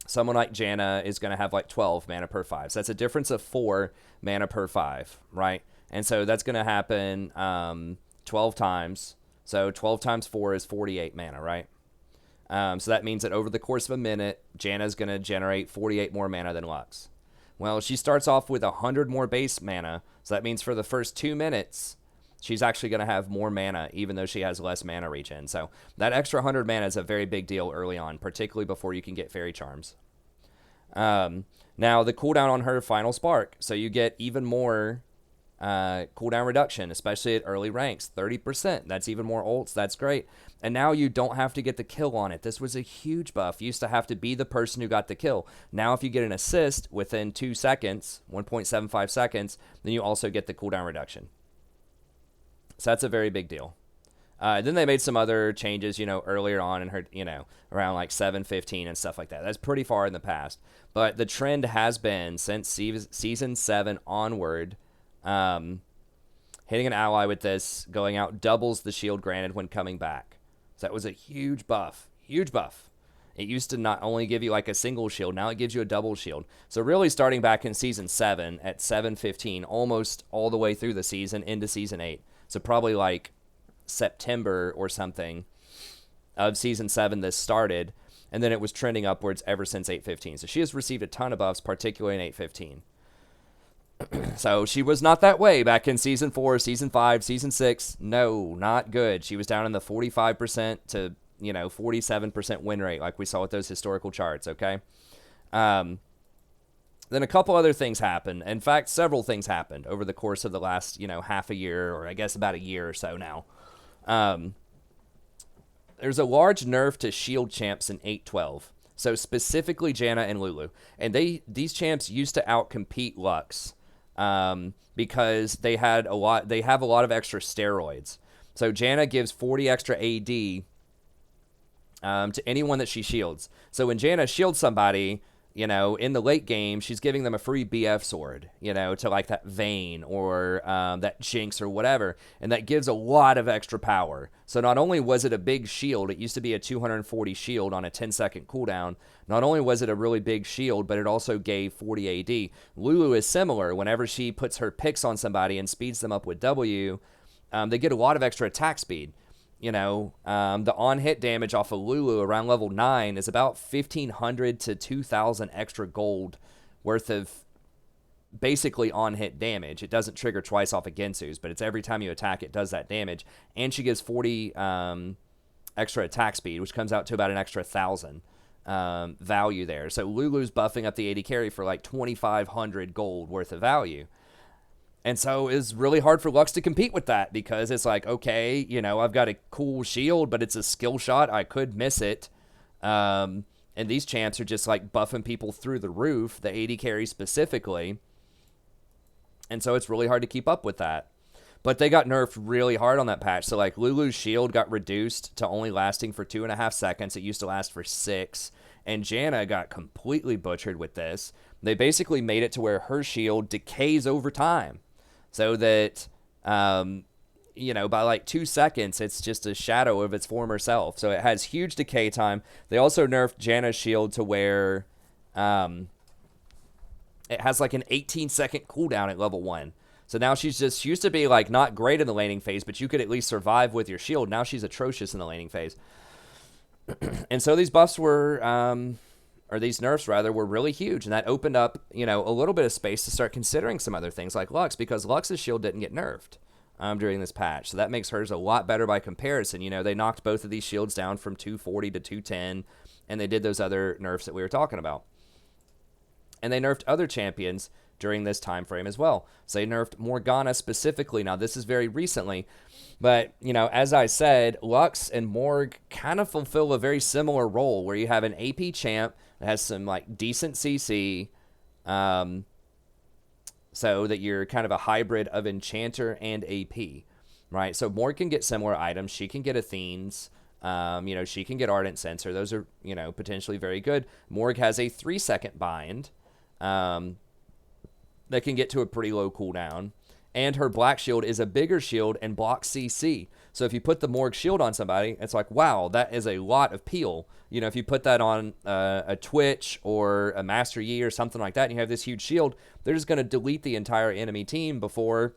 Someone like Janna is going to have like 12 mana per 5. So that's a difference of 4 mana per 5, right? And so that's going to happen 12 times. So 12 times 4 is 48 mana, right? So that means that over the course of a minute, Janna's going to generate 48 more mana than Lux. Well, she starts off with 100 more base mana, so that means for the first 2 minutes, she's actually going to have more mana, even though she has less mana regen. So that extra 100 mana is a very big deal early on, particularly before you can get Fairy Charms. Now, the cooldown on her Final Spark, so you get even more cooldown reduction, especially at early ranks, 30%. That's even more ults. That's great. And now you don't have to get the kill on it. This was a huge buff. You used to have to be the person who got the kill. Now if you get an assist within 2 seconds, 1.75 seconds, then you also get the cooldown reduction. So that's a very big deal. Then they made some other changes, earlier on in her, around like 7:15 and stuff like that. That's pretty far in the past. But the trend has been since Season 7 onward, hitting an ally with this, going out, doubles the shield granted when coming back. So that was a huge buff. Huge buff. It used to not only give you like a single shield, now it gives you a double shield. So really starting back in Season 7 at 7:15, almost all the way through the season into Season 8. So probably like September or something of Season 7 this started, and then it was trending upwards ever since 8:15. So she has received a ton of buffs, particularly in 8:15. So she was not that way back in Season 4, Season 5, Season 6. No, not good. She was down in the 45% to 47% win rate like we saw with those historical charts, okay? Then a couple other things happened. In fact, several things happened over the course of the last, half a year, or I guess about a year or so now. There's a large nerf to shield champs in 8.12. So specifically Janna and Lulu. And these champs used to outcompete Lux because they have a lot of extra steroids. So Janna gives 40 extra AD to anyone that she shields. So when Janna shields somebody, in the late game, she's giving them a free BF sword, to like that Vayne or that Jinx or whatever. And that gives a lot of extra power. So not only was it a big shield, it used to be a 240 shield on a 10-second cooldown. Not only was it a really big shield, but it also gave 40 AD. Lulu is similar. Whenever she puts her picks on somebody and speeds them up with W, they get a lot of extra attack speed. The on-hit damage off of Lulu around level 9 is about 1,500 to 2,000 extra gold worth of basically on-hit damage. It doesn't trigger twice off of Gensu's, but it's every time you attack it does that damage. And she gives 40 extra attack speed, which comes out to about an extra 1,000 value there. So Lulu's buffing up the AD carry for like 2,500 gold worth of value. And so it's really hard for Lux to compete with that because it's like, okay, I've got a cool shield, but it's a skill shot. I could miss it. And these champs are just like buffing people through the roof, the AD carry specifically. And so it's really hard to keep up with that. But they got nerfed really hard on that patch. So like Lulu's shield got reduced to only lasting for 2.5 seconds. It used to last for 6. And Janna got completely butchered with this. They basically made it to where her shield decays over time. So that, by like 2 seconds, it's just a shadow of its former self. So it has huge decay time. They also nerfed Janna's shield to where it has like an 18-second cooldown at level 1. So now she used to be like not great in the laning phase, but you could at least survive with your shield. Now she's atrocious in the laning phase. And so these buffs or these nerfs rather, were really huge. And that opened up, a little bit of space to start considering some other things like Lux, because Lux's shield didn't get nerfed during this patch. So that makes hers a lot better by comparison. They knocked both of these shields down from 240 to 210, and they did those other nerfs that we were talking about. And they nerfed other champions during this time frame as well. So they nerfed Morgana specifically. Now, this is very recently, but, as I said, Lux and Morg kind of fulfill a very similar role where you have an AP champ that has some, like, decent CC, so that you're kind of a hybrid of Enchanter and AP, right? So Morg can get similar items. She can get Athene's. She can get Ardent Sensor. Those are, potentially very good. Morg has a 3-second bind that can get to a pretty low cooldown. And her black shield is a bigger shield and blocks CC. So if you put the Morg shield on somebody, it's like, wow, that is a lot of peel. If you put that on a Twitch or a Master Yi or something like that, and you have this huge shield, they're just going to delete the entire enemy team before,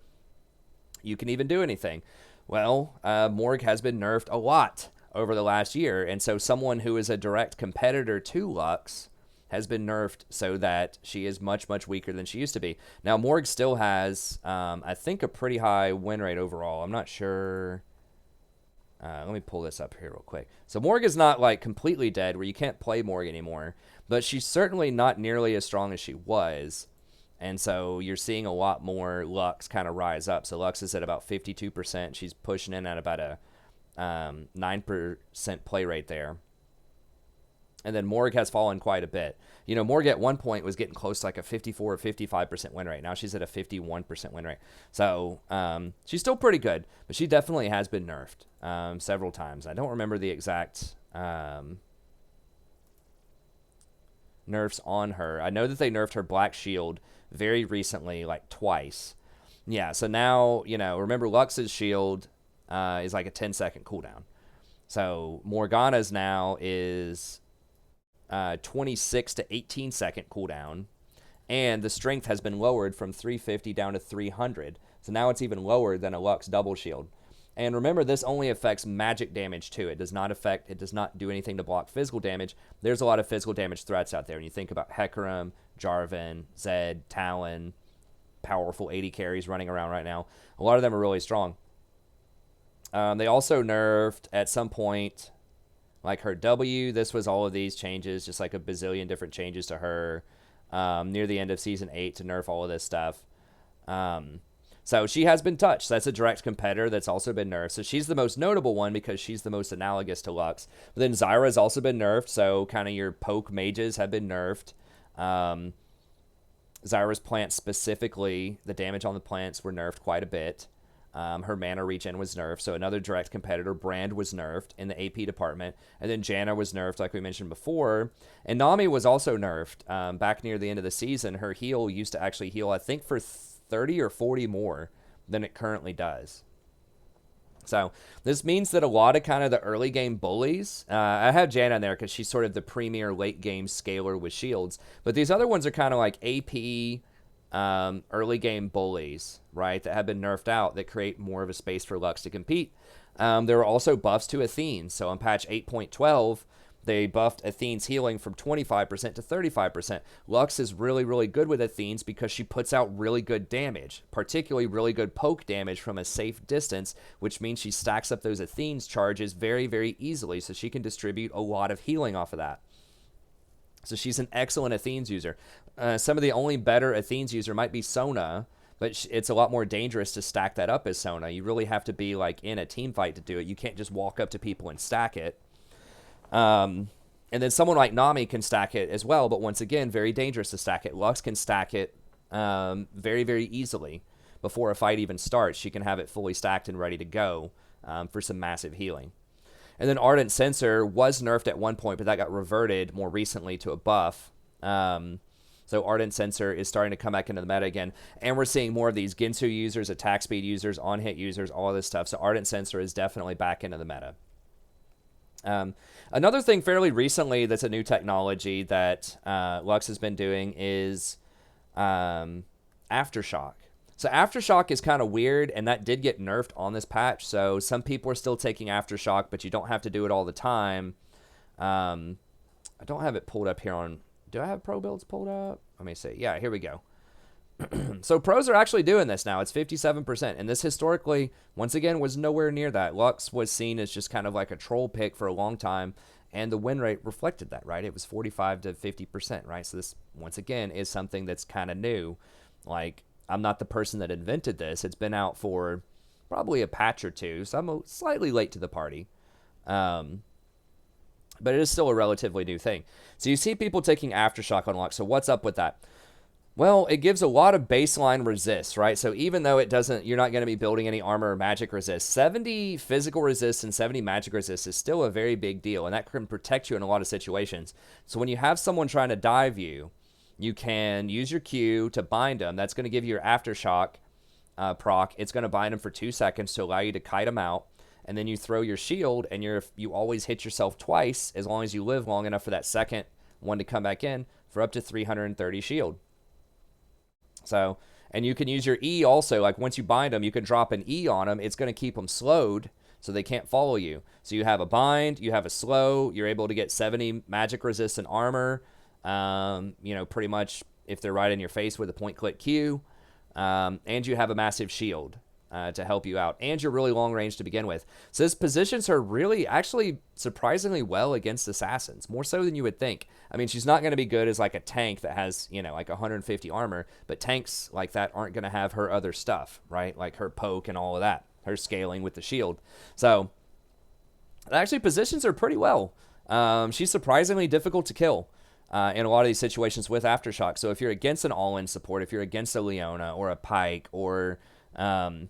you can even do anything. Well, Morg has been nerfed a lot over the last year, and so someone who is a direct competitor to Lux has been nerfed so that she is much, much weaker than she used to be. Now, Morg still has, I think, a pretty high win rate overall. I'm not sure. Let me pull this up here real quick. So Morg is not like completely dead where you can't play Morg anymore, but she's certainly not nearly as strong as she was. And so you're seeing a lot more Lux kind of rise up. So Lux is at about 52%. She's pushing in at about a 9% play rate there. And then Morg has fallen quite a bit. You know, Morg at one point was getting close to like a 54 or 55% win rate. Now she's at a 51% win rate. So she's still pretty good, but she definitely has been nerfed several times. I don't remember the exact nerfs on her. I know that they nerfed her Black Shield very recently, like twice. Yeah, so now, you know, remember Lux's shield is like a 10-second cooldown. So Morgana's now is 26 to 18-second cooldown, and the strength has been lowered from 350 down to 300. So now it's even lower than a Lux double shield. And remember, this only affects magic damage too. It does not do anything to block physical damage. There's a lot of physical damage threats out there. When you think about Hecarim, Jarvan, Zed, Talon, powerful 80 carries running around right now, a lot of them are really strong. They also nerfed at some point, like her W. This was all of these changes, just like a bazillion different changes to her near the end of Season 8 to nerf all of this stuff. So she has been touched. That's a direct competitor that's also been nerfed. So she's the most notable one because she's the most analogous to Lux. But then Zyra's also been nerfed, so kind of your poke mages have been nerfed. Zyra's plants specifically, the damage on the plants were nerfed quite a bit. Her mana regen was nerfed, so another direct competitor, Brand, was nerfed in the AP department. And then Janna was nerfed, like we mentioned before. And Nami was also nerfed back near the end of the season. Her heal used to actually heal, I think, for 30 or 40 more than it currently does. So this means that a lot of kind of the early game bullies, I have Janna in there because she's sort of the premier late game scaler with shields, but these other ones are kind of like AP early game bullies, right, that have been nerfed out that create more of a space for Lux to compete. There were also buffs to Athene. So on patch 8.12, they buffed Athene's healing from 25% to 35%. Lux is really, really good with Athene's because she puts out really good damage, particularly really good poke damage from a safe distance, which means she stacks up those Athene's charges very, very easily, so she can distribute a lot of healing off of that. So she's an excellent Athene's user. Some of the only better Athene's user might be Sona, but it's a lot more dangerous to stack that up as Sona. You really have to be like in a team fight to do it. You can't just walk up to people and stack it. And then someone like Nami can stack it as well, but once again, very dangerous to stack it. Lux can stack it very, very easily before a fight even starts. She can have it fully stacked and ready to go for some massive healing. And then Ardent Sensor was nerfed at one point, but that got reverted more recently to a buff. So Ardent Sensor is starting to come back into the meta again. And we're seeing more of these Ginsu users, attack speed users, on-hit users, all of this stuff. So Ardent Sensor is definitely back into the meta. Another thing fairly recently that's a new technology that Lux has been doing is Aftershock. So Aftershock is kind of weird, and that did get nerfed on this patch. So some people are still taking Aftershock, but you don't have to do it all the time. I don't have it pulled up here on... Do I have pro builds pulled up? Let me see. Yeah, here we go. So pros are actually doing this now. It's 57%. And this historically, once again, was nowhere near that. Lux was seen as just kind of like a troll pick for a long time. And the win rate reflected that, right? It was 45 to 50%, right? So this, once again, is something that's kind of new. Like, I'm not the person that invented this. It's been out for probably a patch or two. So I'm slightly late to the party. But it is still a relatively new thing. So you see people taking Aftershock on Lux. So what's up with that? Well, it gives a lot of baseline resist, right? So even though it doesn't, you're not going to be building any armor or magic resist, 70 physical resist and 70 magic resist is still a very big deal, and that can protect you in a lot of situations. So when you have someone trying to dive you, you can use your Q to bind them. That's going to give you your Aftershock proc. It's going to bind them for 2 seconds to allow you to kite them out, and then you throw your shield, and you always hit yourself twice as long as you live long enough for that second one to come back in for up to 330 shield. So, And you can use your E also. Like once you bind them, you can drop an E on them. It's going to keep them slowed so they can't follow you. So you have a bind, you have a slow. You're able to get 70 magic resistant armor. Pretty much if they're right in your face with a point click Q. And you have a massive shield to help you out. And you're really long range to begin with. So this positions her really, actually, surprisingly well against assassins. More so than you would think. I mean, she's not going to be good as like a tank that has, like 150 armor. But tanks like that aren't going to have her other stuff, right? Like her poke and all of that. Her scaling with the shield. So it actually positions her pretty well. She's surprisingly difficult to kill. In a lot of these situations with Aftershock. So if you're against an all-in support, if you're against a Leona or a Pike or, a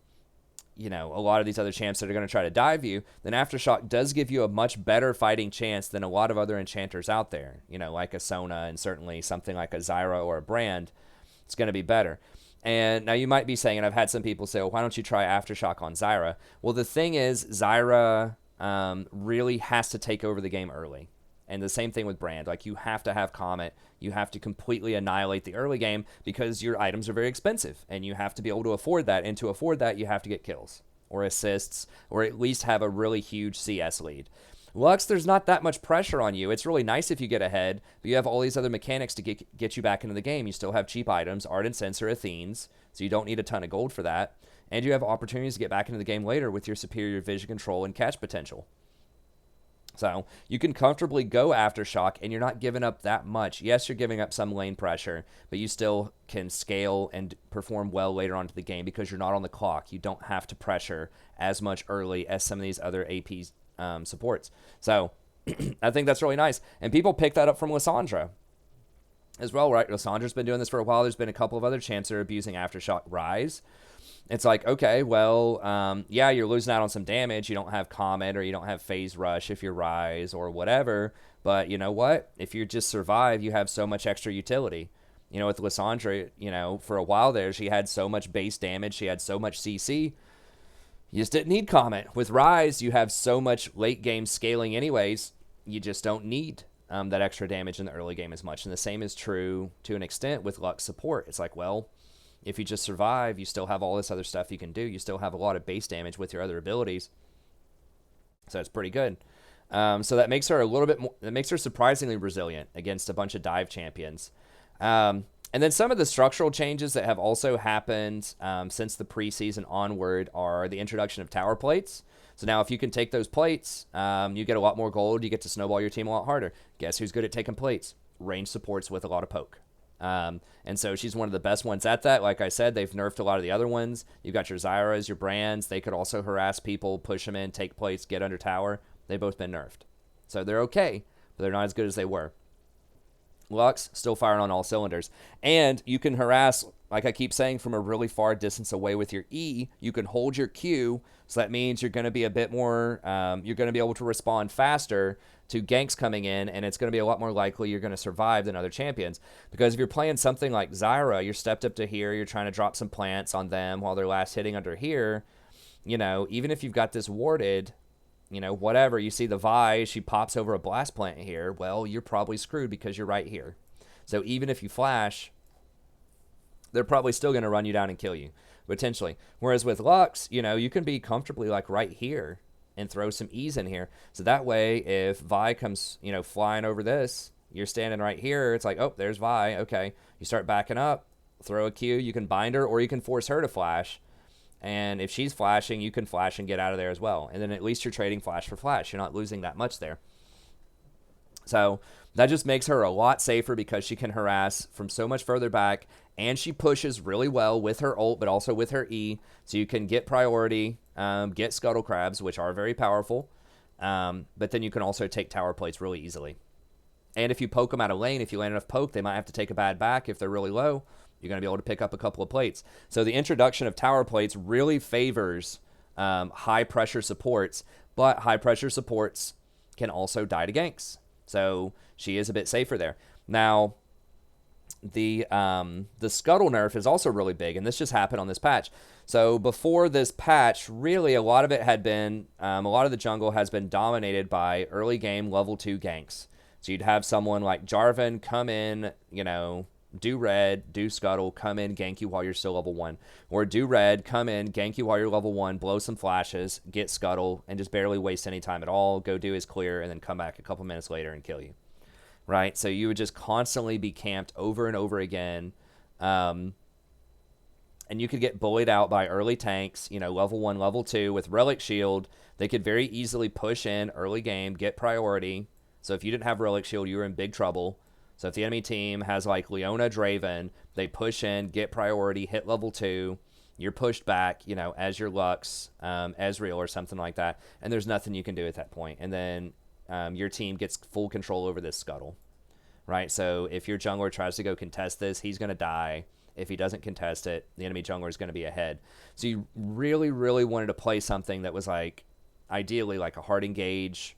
lot of these other champs that are going to try to dive you, then Aftershock does give you a much better fighting chance than a lot of other enchanters out there. Like a Sona and certainly something like a Zyra or a Brand. It's going to be better. And now you might be saying, and I've had some people say, well, why don't you try Aftershock on Zyra? Well, the thing is, Zyra really has to take over the game early. And the same thing with Brand. Like, you have to have Comet. You have to completely annihilate the early game because your items are very expensive. And you have to be able to afford that. And to afford that, you have to get kills or assists or at least have a really huge CS lead. Lux, there's not that much pressure on you. It's really nice if you get ahead, but you have all these other mechanics to get you back into the game. You still have cheap items, Ardent Censer, Athenes, so you don't need a ton of gold for that. And you have opportunities to get back into the game later with your superior vision control and catch potential. So you can comfortably go Aftershock, and you're not giving up that much. Yes, you're giving up some lane pressure, but you still can scale and perform well later on to the game because you're not on the clock. You don't have to pressure as much early as some of these other AP supports. So I think that's really nice. And people pick that up from Lissandra as well, right? Lissandra's been doing this for a while. There's been a couple of other champs that are abusing Aftershock Rise. It's like, okay, well, yeah, you're losing out on some damage. You don't have Comet or you don't have Phase Rush if you're Rise or whatever. But you know what? If you just survive, you have so much extra utility. With Lissandra, for a while there, she had so much base damage. She had so much CC. You just didn't need Comet. With Rise, you have so much late game scaling anyways. You just don't need that extra damage in the early game as much. And the same is true to an extent with Lux Support. It's like, well, if you just survive, you still have all this other stuff you can do. You still have a lot of base damage with your other abilities. So it's pretty good. So that makes her a little bit more, that makes her surprisingly resilient against a bunch of dive champions. And then some of the structural changes that have also happened since the preseason onward are the introduction of tower plates. So now if you can take those plates, you get a lot more gold. You get to snowball your team a lot harder. Guess who's good at taking plates? Range supports with a lot of poke. And so she's one of the best ones at that. Like I said, they've nerfed a lot of the other ones. You've got your Zyras, your Brands. They could also harass people, push them in, take plates, get under tower. They've both been nerfed. So they're okay, but they're not as good as they were. Lux, still firing on all cylinders. And you can harass, like I keep saying, from a really far distance away with your E. You can hold your Q, so that means you're going to be a bit more, you're going to be able to respond faster to ganks coming in, and it's going to be a lot more likely you're going to survive than other champions. Because if you're playing something like Zyra, you're stepped up to here, you're trying to drop some plants on them while they're last hitting under here, even if you've got this warded, whatever, you see the Vi, she pops over a blast plant here, well, you're probably screwed because you're right here. So even if you flash, they're probably still going to run you down and kill you, potentially. Whereas with Lux, you can be comfortably like right here and throw some E's in here. So that way, if Vi comes, flying over this, you're standing right here, it's like, oh, there's Vi, okay. You start backing up, throw a Q, you can bind her, or you can force her to flash. And if she's flashing, you can flash and get out of there as well. And then at least you're trading flash for flash. You're not losing that much there. So that just makes her a lot safer because she can harass from so much further back. And she pushes really well with her ult, but also with her E. So you can get priority, get scuttle crabs, which are very powerful. But then you can also take tower plates really easily. And if you poke them out of lane, if you land enough poke, they might have to take a bad back if they're really low. You're going to be able to pick up a couple of plates. So the introduction of tower plates really favors high-pressure supports, but high-pressure supports can also die to ganks. So she is a bit safer there. Now, the scuttle nerf is also really big, and this just happened on this patch. So before this patch, really a lot of it had been, a lot of the jungle has been dominated by early game level 2 ganks. So you'd have someone like Jarvan come in, do red, do scuttle, come in, gank you while you're still level 1. Or do red, come in, gank you while you're level 1, blow some flashes, get scuttle, and just barely waste any time at all, go do his clear, and then come back a couple minutes later and kill you. Right? So you would just constantly be camped over and over again. And you could get bullied out by early tanks, level 1, level 2 with Relic Shield. They could very easily push in early game, get priority. So if you didn't have Relic Shield, you were in big trouble. So if the enemy team has like Leona Draven, they push in, get priority, hit level 2. You're pushed back, as your Lux, Ezreal or something like that. And there's nothing you can do at that point. And then your team gets full control over this scuttle. Right? So if your jungler tries to go contest this, he's going to die. If he doesn't contest it, the enemy jungler is going to be ahead. So you really, really wanted to play something that was like, ideally like a hard engage,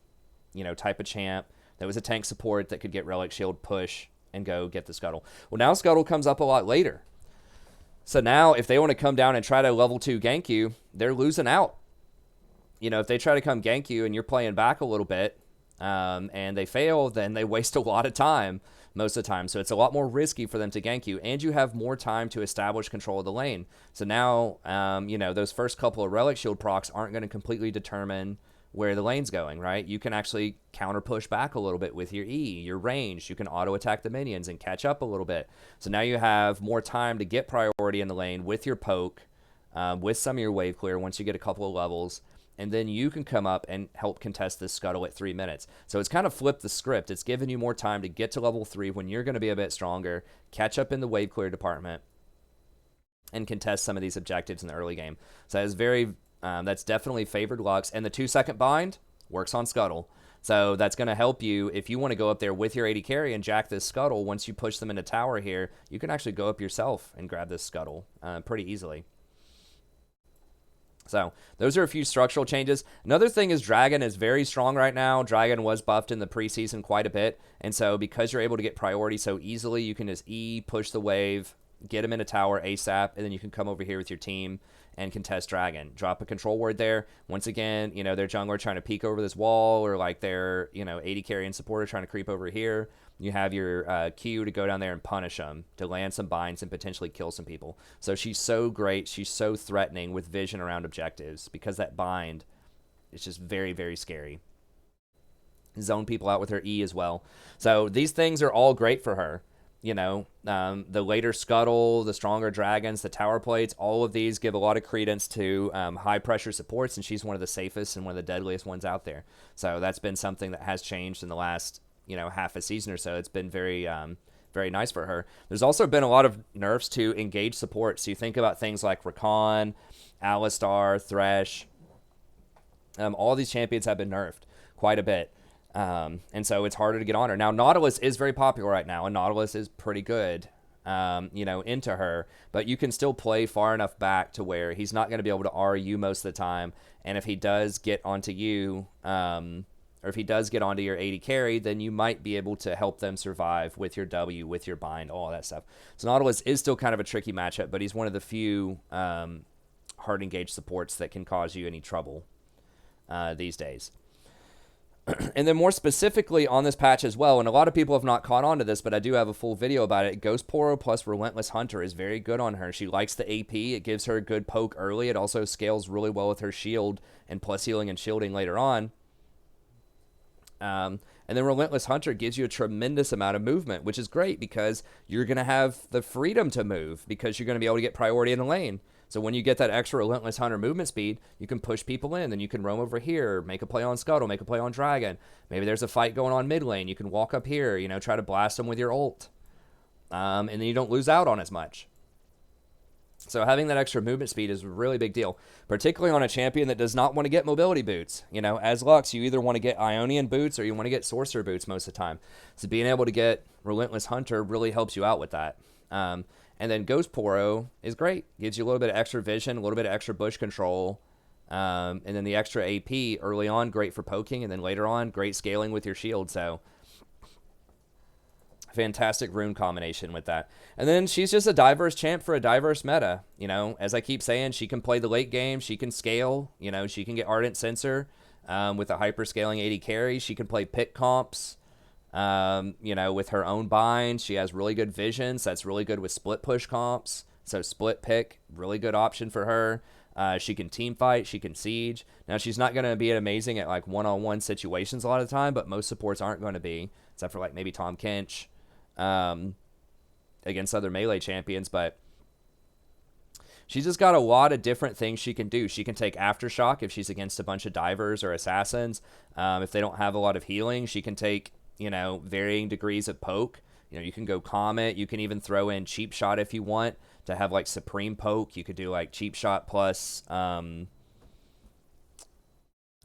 type of champ. That was a tank support that could get Relic Shield, push, and go get the scuttle. Well, now scuttle comes up a lot later. So now if they want to come down and try to level 2 gank you, they're losing out. If they try to come gank you and you're playing back a little bit, and they fail, then they waste a lot of time most of the time. So it's a lot more risky for them to gank you, and you have more time to establish control of the lane. So now, those first couple of Relic Shield procs aren't going to completely determine where the lane's going, right? You can actually counter push back a little bit with your E, your range. You can auto attack the minions and catch up a little bit. So now you have more time to get priority in the lane with your poke, with some of your wave clear once you get a couple of levels. And then you can come up and help contest this scuttle at 3 minutes. So it's kind of flipped the script. It's given you more time to get to level 3 when you're going to be a bit stronger, catch up in the wave clear department, and contest some of these objectives in the early game. So that's definitely favored Lux. And the 2-second bind works on scuttle. So that's going to help you if you want to go up there with your AD carry and jack this scuttle. Once you push them into tower here, you can actually go up yourself and grab this scuttle pretty easily. So those are a few structural changes. Another thing is Dragon is very strong right now. Dragon was buffed in the preseason quite a bit. And so because you're able to get priority so easily, you can just E, push the wave, get him in a tower ASAP, and then you can come over here with your team and contest Dragon. Drop a control ward there. Once again, their jungler trying to peek over this wall, or like their, AD carry and supporter trying to creep over here. You have your Q to go down there and punish them, to land some binds and potentially kill some people. So she's so great. She's so threatening with vision around objectives, because that bind is just very, very scary. Zone people out with her E as well. So these things are all great for her. The later scuttle, the stronger dragons, the tower plates, all of these give a lot of credence to high pressure supports, and she's one of the safest and one of the deadliest ones out there. So that's been something that has changed in the last half a season or so. It's been very very nice for her. There's also been a lot of nerfs to engage support. So you think about things like Rakan, Alistar, Thresh. All these champions have been nerfed quite a bit. And so it's harder to get on her. Now, Nautilus is very popular right now, and Nautilus is pretty good, into her. But you can still play far enough back to where he's not going to be able to R you most of the time. And if he does get onto you, or if he does get onto your AD carry, then you might be able to help them survive with your W, with your bind, all that stuff. So Nautilus is still kind of a tricky matchup, but he's one of the few hard engaged supports that can cause you any trouble these days. And then more specifically on this patch as well, and a lot of people have not caught on to this, but I do have a full video about it. Ghost Poro plus Relentless Hunter is very good on her. She likes the AP. It gives her a good poke early. It also scales really well with her shield and plus healing and shielding later on. And then Relentless Hunter gives you a tremendous amount of movement, which is great because you're going to have the freedom to move because you're going to be able to get priority in the lane. So when you get that extra Relentless Hunter movement speed, you can push people in. Then you can roam over here, make a play on Scuttle, make a play on Dragon. Maybe there's a fight going on mid lane. You can walk up here, try to blast them with your ult. And then you don't lose out on as much. So having that extra movement speed is a really big deal, particularly on a champion that does not want to get mobility boots. As Lux, you either want to get Ionian boots or you want to get Sorcerer boots most of the time. So being able to get Relentless Hunter really helps you out with that. And then Ghost Poro is great. Gives you a little bit of extra vision, a little bit of extra bush control. And then the extra AP early on, great for poking. And then later on, great scaling with your shield. So fantastic rune combination with that. And then she's just a diverse champ for a diverse meta. As I keep saying, she can play the late game. She can scale. She can get Ardent Sensor with a hyper scaling AD carry. She can play pick comps. With her own bind, she has really good vision, so that's really good with split push comps. So split pick, really good option for her. She can team fight, she can siege. Now, she's not going to be amazing at like one-on-one situations a lot of the time, but most supports aren't going to be, except for like maybe Tom Kench against other melee champions. But she's just got a lot of different things she can do. She can take Aftershock if she's against a bunch of divers or assassins. If they don't have a lot of healing, she can take, varying degrees of poke. You can go Comet. You can even throw in Cheap Shot if you want to have like Supreme Poke. You could do like Cheap Shot plus, I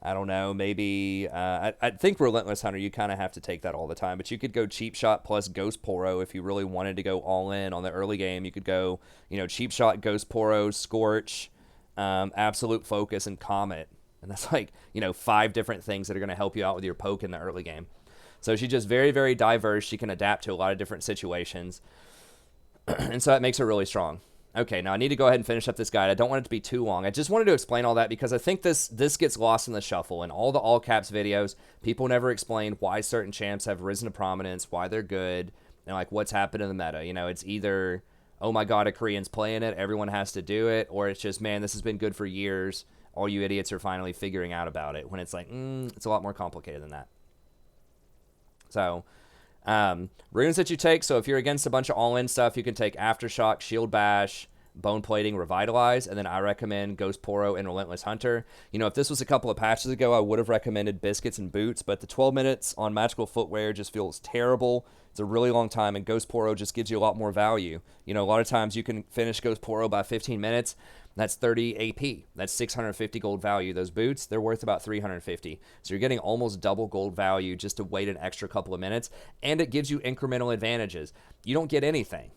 don't know, maybe, I think Relentless Hunter, you kind of have to take that all the time, but you could go Cheap Shot plus Ghost Poro if you really wanted to go all in on the early game. You could go, Cheap Shot, Ghost Poro, Scorch, Absolute Focus, and Comet. And that's like, 5 different things that are going to help you out with your poke in the early game. So she's just very, very diverse. She can adapt to a lot of different situations. And so that makes her really strong. Okay, now I need to go ahead and finish up this guide. I don't want it to be too long. I just wanted to explain all that because I think this gets lost in the shuffle. In all the all caps videos, people never explain why certain champs have risen to prominence, why they're good, and like what's happened in the meta. It's either, oh my god, a Korean's playing it, everyone has to do it, or it's just, man, this has been good for years. All you idiots are finally figuring out about it. When it's like, it's a lot more complicated than that. So, runes that you take. So if you're against a bunch of all-in stuff, you can take Aftershock, Shield Bash, Bone Plating, Revitalize, and then I recommend Ghost Poro and Relentless Hunter. If this was a couple of patches ago, I would have recommended Biscuits and Boots, but the 12 minutes on Magical Footwear just feels terrible. It's a really long time, and Ghost Poro just gives you a lot more value. A lot of times you can finish Ghost Poro by 15 minutes. That's 30 AP. That's 650 gold value. Those boots, they're worth about 350. So you're getting almost double gold value just to wait an extra couple of minutes, and it gives you incremental advantages. You don't get anything,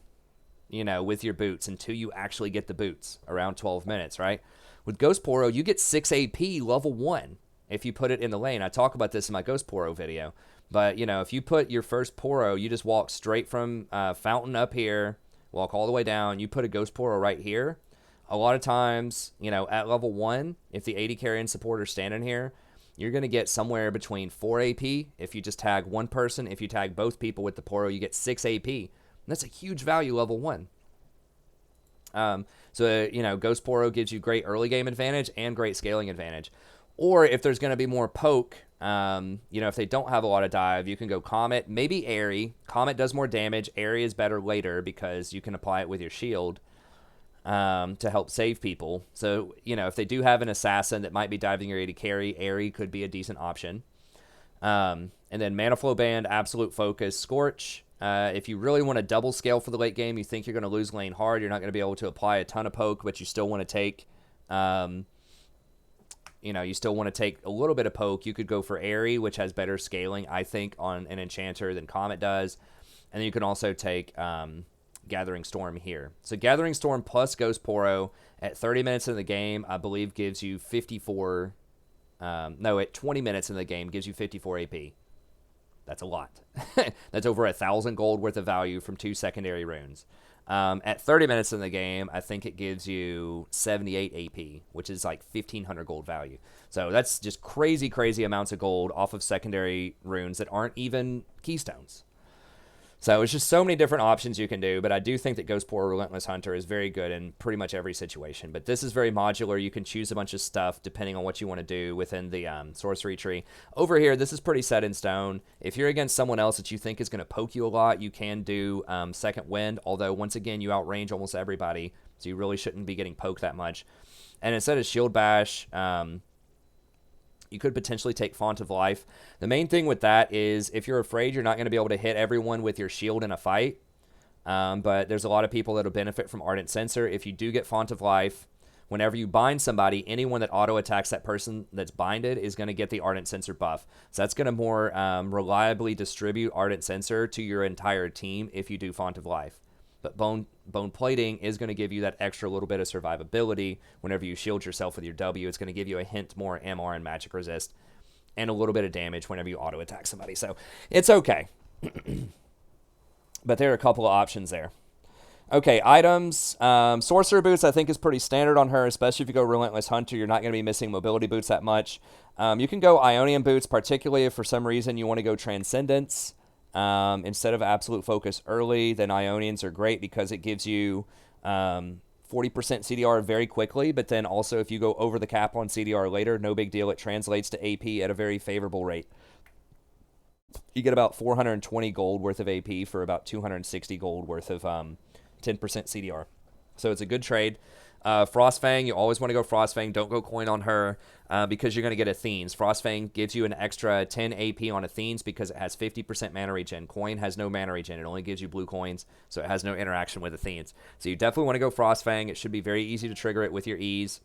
with your boots until you actually get the boots around 12 minutes, right? With Ghost Poro, you get 6 AP level 1 if you put it in the lane. I talk about this in my Ghost Poro video. But, if you put your first Poro, you just walk straight from Fountain up here, walk all the way down, you put a Ghost Poro right here. A lot of times, at level 1, if the 80 carrying support are standing here, you're going to get somewhere between 4 AP if you just tag one person. If you tag both people with the Poro, you get 6 AP. And that's a huge value level 1. Ghost Poro gives you great early game advantage and great scaling advantage. Or if there's going to be more poke, if they don't have a lot of dive, you can go Comet, maybe Airy. Comet does more damage. Airy is better later because you can apply it with your shield to help save people. So, if they do have an assassin that might be diving your 80 carry, Airy could be a decent option. And then Mana Flow Band, Absolute Focus, Scorch. If you really want to double scale for the late game, you think you're going to lose lane hard, you're not going to be able to apply a ton of poke, but you still want to take, you still want to take a little bit of poke. You could go for Airy, which has better scaling, I think, on an enchanter than Comet does. And then you can also take Gathering Storm here. So Gathering Storm plus Ghost Poro at 30 minutes in the game, I believe gives you 54... at 20 minutes in the game gives you 54 AP. That's a lot. That's over 1,000 gold worth of value from 2 secondary runes. At 30 minutes in the game, I think it gives you 78 AP, which is like 1,500 gold value. So that's just crazy, crazy amounts of gold off of secondary runes that aren't even keystones. So it's just so many different options you can do, but I do think that Ghost Poro Relentless Hunter is very good in pretty much every situation. But this is very modular. You can choose a bunch of stuff depending on what you want to do within the sorcery tree. Over here, this is pretty set in stone. If you're against someone else that you think is going to poke you a lot, you can do Second Wind, although once again, you outrange almost everybody, so you really shouldn't be getting poked that much. And instead of Shield Bash, you could potentially take Font of Life. The main thing with that is if you're afraid you're not going to be able to hit everyone with your shield in a fight, but there's a lot of people that will benefit from Ardent Sensor. If you do get Font of Life, whenever you bind somebody, anyone that auto-attacks that person that's binded is going to get the Ardent Sensor buff. So that's going to more reliably distribute Ardent Sensor to your entire team if you do Font of Life. But bone plating is going to give you that extra little bit of survivability. Whenever you shield yourself with your W, it's going to give you a hint more MR and magic resist and a little bit of damage whenever you auto attack somebody. So it's okay. But there are a couple of options there. Okay, items. Sorcerer Boots I think is pretty standard on her, especially if you go Relentless Hunter. You're not going to be missing mobility boots that much. You can go Ionian Boots, particularly if for some reason you want to go Transcendence. instead of Absolute Focus early. Then Ionians are great because it gives you 40% CDR very quickly, but then also if you go over the cap on CDR later, no big deal. It translates to AP at a very favorable rate. You get about 420 gold worth of AP for about 260 gold worth of 10% CDR. So it's a good trade. Frostfang, you always want to go Frostfang. Don't go coin on her because you're going to get Athenes. Frostfang gives you an extra 10 AP on Athenes because it has 50% mana regen. Coin has no mana regen. It only gives you blue coins, so it has no interaction with Athenes. So you definitely want to go Frostfang. It should be very easy to trigger it with your E's.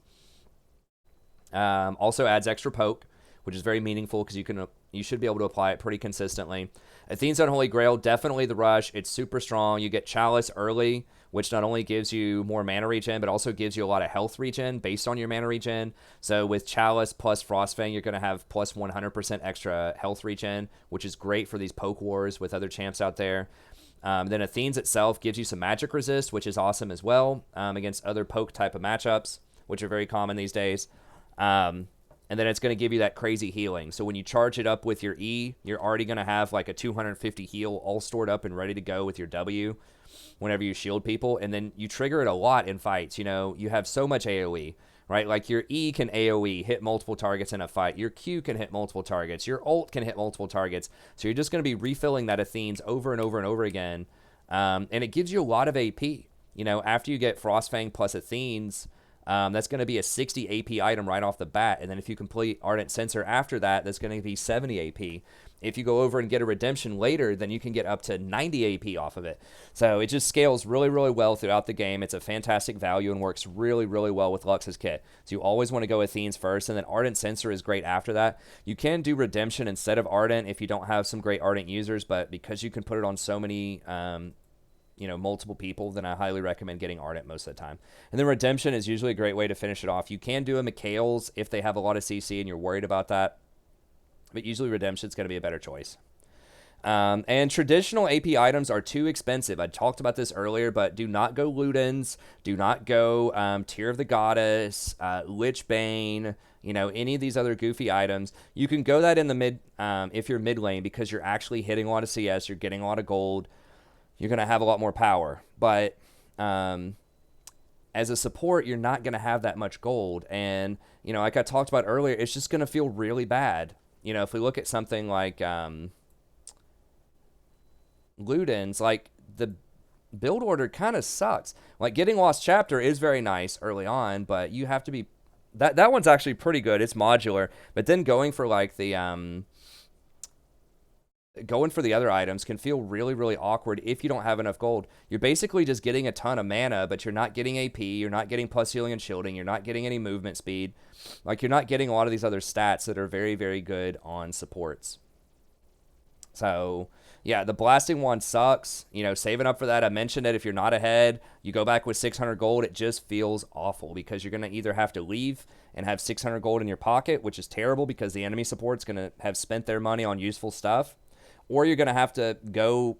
Also adds extra poke, which is very meaningful because you should be able to apply it pretty consistently. Athene's Unholy Grail, definitely the rush. It's super strong. You get Chalice early, which not only gives you more mana regen, but also gives you a lot of health regen based on your mana regen. So with Chalice plus Frostfang, you're going to have plus 100% extra health regen, which is great for these poke wars with other champs out there. Then Athene's itself gives you some magic resist, which is awesome as well against other poke type of matchups, which are very common these days. And then it's going to give you that crazy healing. So when you charge it up with your E, you're already going to have like a 250 heal all stored up and ready to go with your W whenever you shield people. And then you trigger it a lot in fights. You know, you have so much AoE, right? Like your E can AoE, hit multiple targets in a fight. Your Q can hit multiple targets. Your ult can hit multiple targets. So you're just going to be refilling that Athenes over and over and over again. And it gives you a lot of AP. You know, after you get Frostfang plus Athenes, that's going to be a 60 AP item right off the bat. And then if you complete Ardent Sensor after that, that's going to be 70 AP. If you go over and get a Redemption later, then you can get up to 90 AP off of it. So it just scales really, really well throughout the game. It's a fantastic value and works really, really well with Lux's kit. So you always want to go Athenes first, and then Ardent Sensor is great after that. You can do Redemption instead of Ardent if you don't have some great Ardent users, but because you can put it on so many multiple people, then I highly recommend getting Ardent most of the time. And then Redemption is usually a great way to finish it off. You can do a Mikhail's if they have a lot of CC and you're worried about that, but usually Redemption's going to be a better choice. And traditional AP items are too expensive. I talked about this earlier, but do not go Ludens. Do not go Tear of the Goddess, Lich Bane, any of these other goofy items. You can go that in the mid if you're mid lane because you're actually hitting a lot of CS, you're getting a lot of gold, you're going to have a lot more power. But as a support, you're not going to have that much gold. And, like I talked about earlier, it's just going to feel really bad. If we look at something like Ludens, like the build order kind of sucks. Like getting Lost Chapter is very nice early on, but you have to be... That one's actually pretty good. It's modular. But then going for like the... Going for the other items can feel really, really awkward if you don't have enough gold. You're basically just getting a ton of mana, but you're not getting AP, you're not getting plus healing and shielding, you're not getting any movement speed. Like, you're not getting a lot of these other stats that are very, very good on supports. So, yeah, the blasting one sucks. Saving up for that, I mentioned it. If you're not ahead, you go back with 600 gold, it just feels awful because you're going to either have to leave and have 600 gold in your pocket, which is terrible because the enemy support's going to have spent their money on useful stuff. Or you're going to have to go,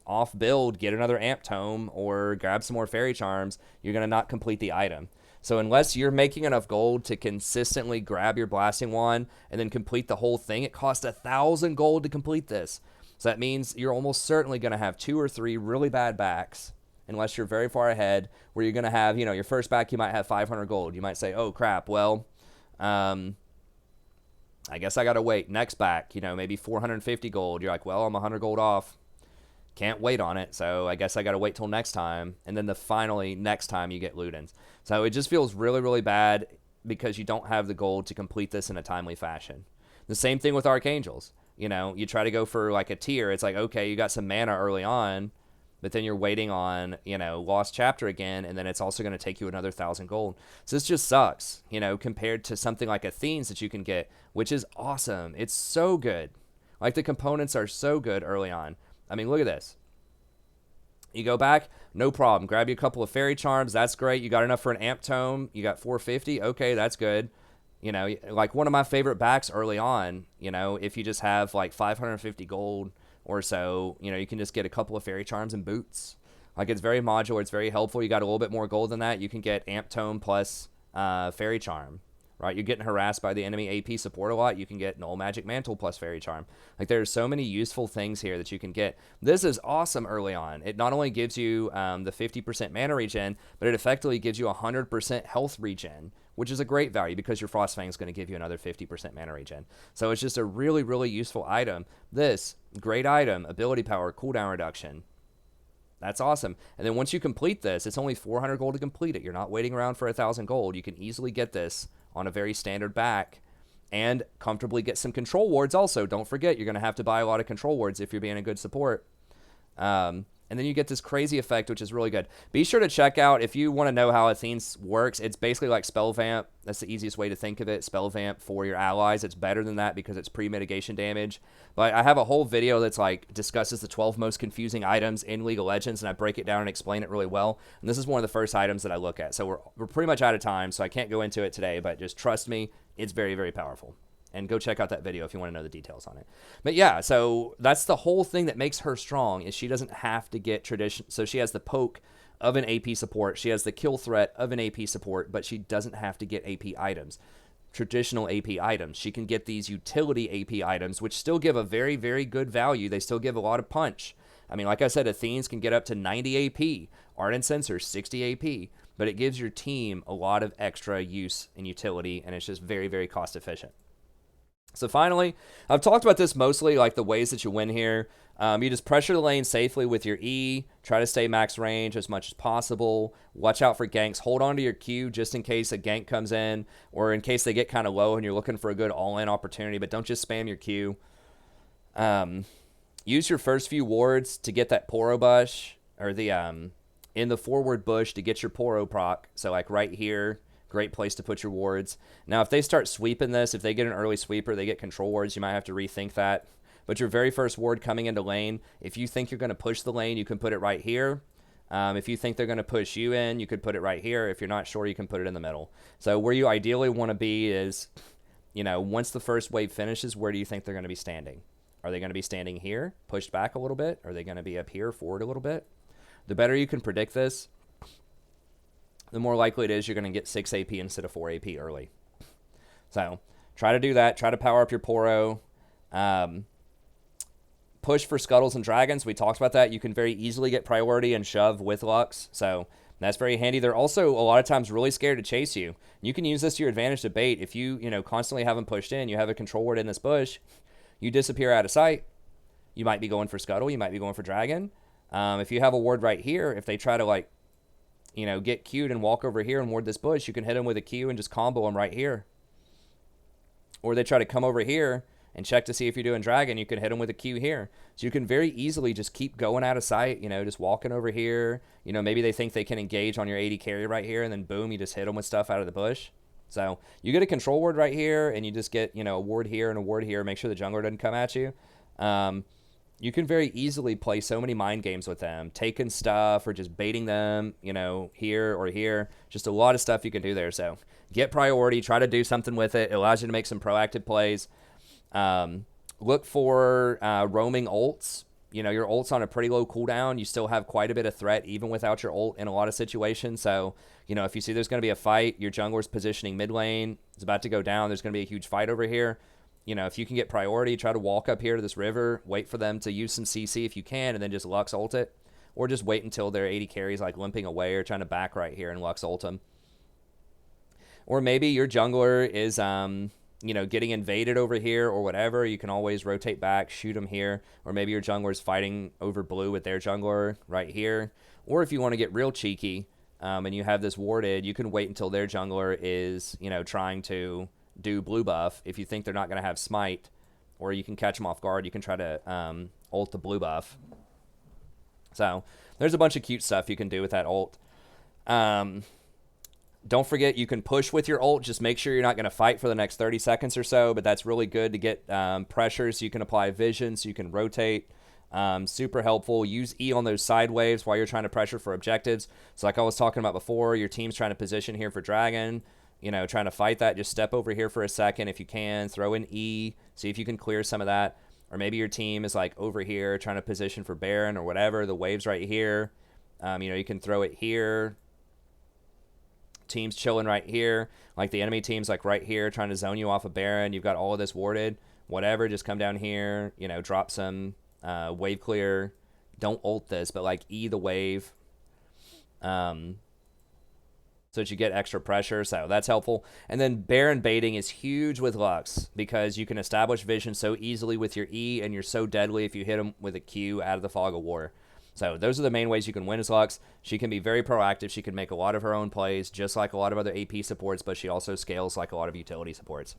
off build, get another Amp Tome, or grab some more Fairy Charms. You're going to not complete the item. So unless you're making enough gold to consistently grab your Blasting Wand and then complete the whole thing, it costs 1,000 gold to complete this. So that means you're almost certainly going to have 2 or 3 really bad backs, unless you're very far ahead, where you're going to have, your first back you might have 500 gold. You might say, oh, crap, well... I guess I got to wait. Next back, maybe 450 gold. You're like, well, I'm 100 gold off. Can't wait on it, so I guess I got to wait till next time. And then finally, next time you get Ludens. So it just feels really, really bad because you don't have the gold to complete this in a timely fashion. The same thing with Archangels. You try to go for like a tier. It's like, okay, you got some mana early on, but then you're waiting on, Lost Chapter again, and then it's also going to take you another 1,000 gold. So this just sucks, compared to something like Athenes that you can get, which is awesome. It's so good. Like, the components are so good early on. I mean, look at this. You go back, no problem. Grab you a couple of Fairy Charms. That's great. You got enough for an Amp Tome. You got 450. Okay, that's good. Like one of my favorite backs early on, if you just have like 550 gold or so, you can just get a couple of Fairy Charms and boots. Like, it's very modular. It's very helpful. You got a little bit more gold than that, you can get Amp Tome plus Fairy Charm. right? You're getting harassed by the enemy AP support a lot. You can get Null Magic Mantle plus Fairy Charm. Like, there's so many useful things here that you can get. This is awesome early on. It not only gives you the 50% mana regen, but it effectively gives you 100% health regen, which is a great value because your Frostfang is going to give you another 50% mana regen. So it's just a really, really useful item. This, great item, ability power, cooldown reduction. That's awesome. And then once you complete this, it's only 400 gold to complete it. You're not waiting around for 1,000 gold. You can easily get this on a very standard back and comfortably get some control wards also. Don't forget, you're going to have to buy a lot of control wards if you're being a good support. And then you get this crazy effect, which is really good. Be sure to check out, if you want to know how Athene's works, it's basically like Spell Vamp. That's the easiest way to think of it. Spell Vamp for your allies. It's better than that because it's pre-mitigation damage. But I have a whole video that's like discusses the 12 most confusing items in League of Legends, and I break it down and explain it really well. And this is one of the first items that I look at. So we're pretty much out of time, so I can't go into it today, but just trust me, it's very, very powerful. And go check out that video if you want to know the details on it. But yeah, so that's the whole thing that makes her strong, is she doesn't have to get tradition. So she has the poke of an AP support. She has the kill threat of an AP support, but she doesn't have to get AP items, traditional AP items. She can get these utility AP items, which still give a very, very good value. They still give a lot of punch. I mean, like I said, Athene's can get up to 90 AP. Ardent Censer, 60 AP. But it gives your team a lot of extra use and utility, and it's just very, very cost efficient. So finally, I've talked about this mostly, like the ways that you win here. You just pressure the lane safely with your E. Try to stay max range as much as possible. Watch out for ganks. Hold on to your Q just in case a gank comes in, or in case they get kind of low and you're looking for a good all-in opportunity, but don't just spam your Q. Use your first few wards to get that Poro bush, or the in the forward bush to get your Poro proc. So like right here. Great place to put your wards. Now, if they start sweeping this, if they get an early sweeper, they get control wards, you might have to rethink that. But your very first ward coming into lane, if you think you're going to push the lane, you can put it right here. If you think they're going to push you in, you could put it right here. If you're not sure, you can put it in the middle. So where you ideally want to be is, you know, once the first wave finishes, where do you think they're going to be standing? Are they going to be standing here, pushed back a little bit? Are they going to be up here, forward a little bit? The better you can predict this, the more likely it is you're going to get 6 AP instead of 4 AP early. So try to do that. Try to power up your Poro. Push for Scuttles and Dragons. We talked about that. You can very easily get priority and shove with Lux. So that's very handy. They're also a lot of times really scared to chase you. You can use this to your advantage to bait. If you constantly have them pushed in, you have a control ward in this bush, you disappear out of sight. You might be going for Scuttle. You might be going for Dragon. If you have a ward right here, if they try to get queued and walk over here and ward this bush, you can hit them with a Q and just combo them right here. Or they try to come over here and check to see if you're doing Dragon, you can hit them with a Q here. So you can very easily just keep going out of sight, just walking over here. Maybe they think they can engage on your 80 carry right here, and then boom, you just hit them with stuff out of the bush. So you get a control ward right here, and you just get, a ward here and a ward here. Make sure the jungler doesn't come at you. You can very easily play so many mind games with them, taking stuff or just baiting them, here or here. Just a lot of stuff you can do there. So get priority, try to do something with it. It allows you to make some proactive plays. Look for roaming ults. Your ult's on a pretty low cooldown. You still have quite a bit of threat even without your ult in a lot of situations. So, if you see there's going to be a fight, your jungler's positioning mid lane, it's about to go down, there's going to be a huge fight over here. If you can get priority, try to walk up here to this river, wait for them to use some CC if you can, and then just Lux ult it. Or just wait until their 80 carries like limping away or trying to back right here and Lux ult them. Or maybe your jungler is, getting invaded over here or whatever. You can always rotate back, shoot them here. Or maybe your jungler is fighting over blue with their jungler right here. Or if you want to get real cheeky and you have this warded, you can wait until their jungler is, trying to do blue buff. If you think they're not going to have smite, or you can catch them off guard, you can try to ult the blue buff. So there's a bunch of cute stuff you can do with that ult. Don't forget, you can push with your ult. Just make sure you're not going to fight for the next 30 seconds or so, but that's really good to get pressure, so you can apply vision, so you can rotate. Super helpful. Use E on those side waves while you're trying to pressure for objectives. So like I was talking about before, your team's trying to position here for Dragon, trying to fight that. Just step over here for a second if you can. Throw in E. See if you can clear some of that. Or maybe your team is like over here trying to position for Baron or whatever. The wave's right here. You can throw it here. teams chilling right here, like the enemy team's like right here trying to zone you off a Baron. You've got all of this warded. Whatever, just come down here, you know, drop some wave clear. Don't ult this, but like E the wave. So that you get extra pressure, so that's helpful. And then Baron baiting is huge with Lux because you can establish vision so easily with your E, and you're so deadly if you hit him with a Q out of the fog of war. So those are the main ways you can win as Lux. She can be very proactive. She can make a lot of her own plays, just like a lot of other AP supports, but she also scales like a lot of utility supports.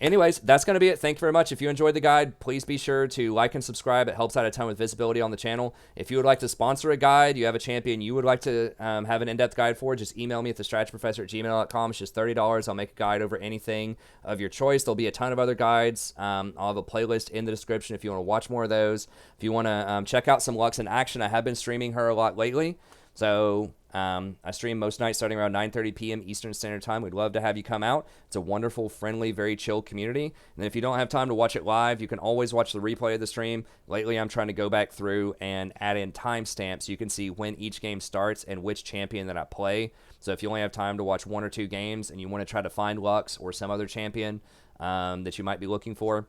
Anyways, that's going to be it. Thank you very much. If you enjoyed the guide, please be sure to like and subscribe. It helps out a ton with visibility on the channel. If you would like to sponsor a guide, you have a champion you would like to have an in-depth guide for, just email me at thestrategyprofessor@gmail.com. It's just $30. I'll make a guide over anything of your choice. There'll be a ton of other guides. I'll have a playlist in the description if you want to watch more of those. If you want to check out some Lux in action, I have been streaming her a lot lately. So I stream most nights starting around 9:30 p.m. Eastern Standard Time. We'd love to have you come out. It's a wonderful, friendly, very chill community. And then if you don't have time to watch it live, you can always watch the replay of the stream. Lately, I'm trying to go back through and add in timestamps so you can see when each game starts and which champion that I play. So if you only have time to watch 1 or 2 games and you want to try to find Lux or some other champion that you might be looking for,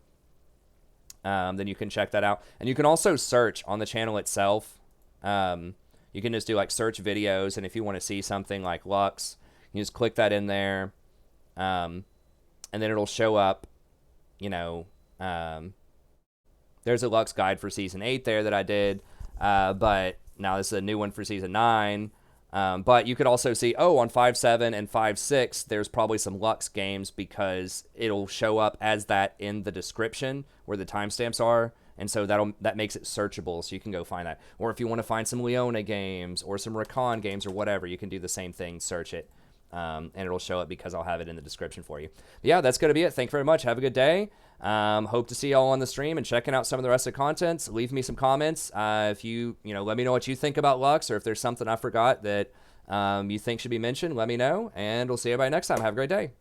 then you can check that out. And you can also search on the channel itself. You can just do like search videos, and if you want to see something like Lux, you just click that in there, and then it'll show up, you know, there's a Lux guide for Season 8 there that I did, but now this is a new one for Season 9, but you could also see, oh, on 5.7 and 5.6, there's probably some Lux games because it'll show up as that in the description where the timestamps are. And so that makes it searchable, so you can go find that. Or if you want to find some Leona games or some Rakan games or whatever, you can do the same thing, search it, and it'll show up because I'll have it in the description for you. But yeah, that's going to be it. Thank you very much. Have a good day. Hope to see y'all on the stream and checking out some of the rest of the content. Leave me some comments. If you let me know what you think about Lux, or if there's something I forgot that you think should be mentioned, let me know, and we'll see everybody next time. Have a great day.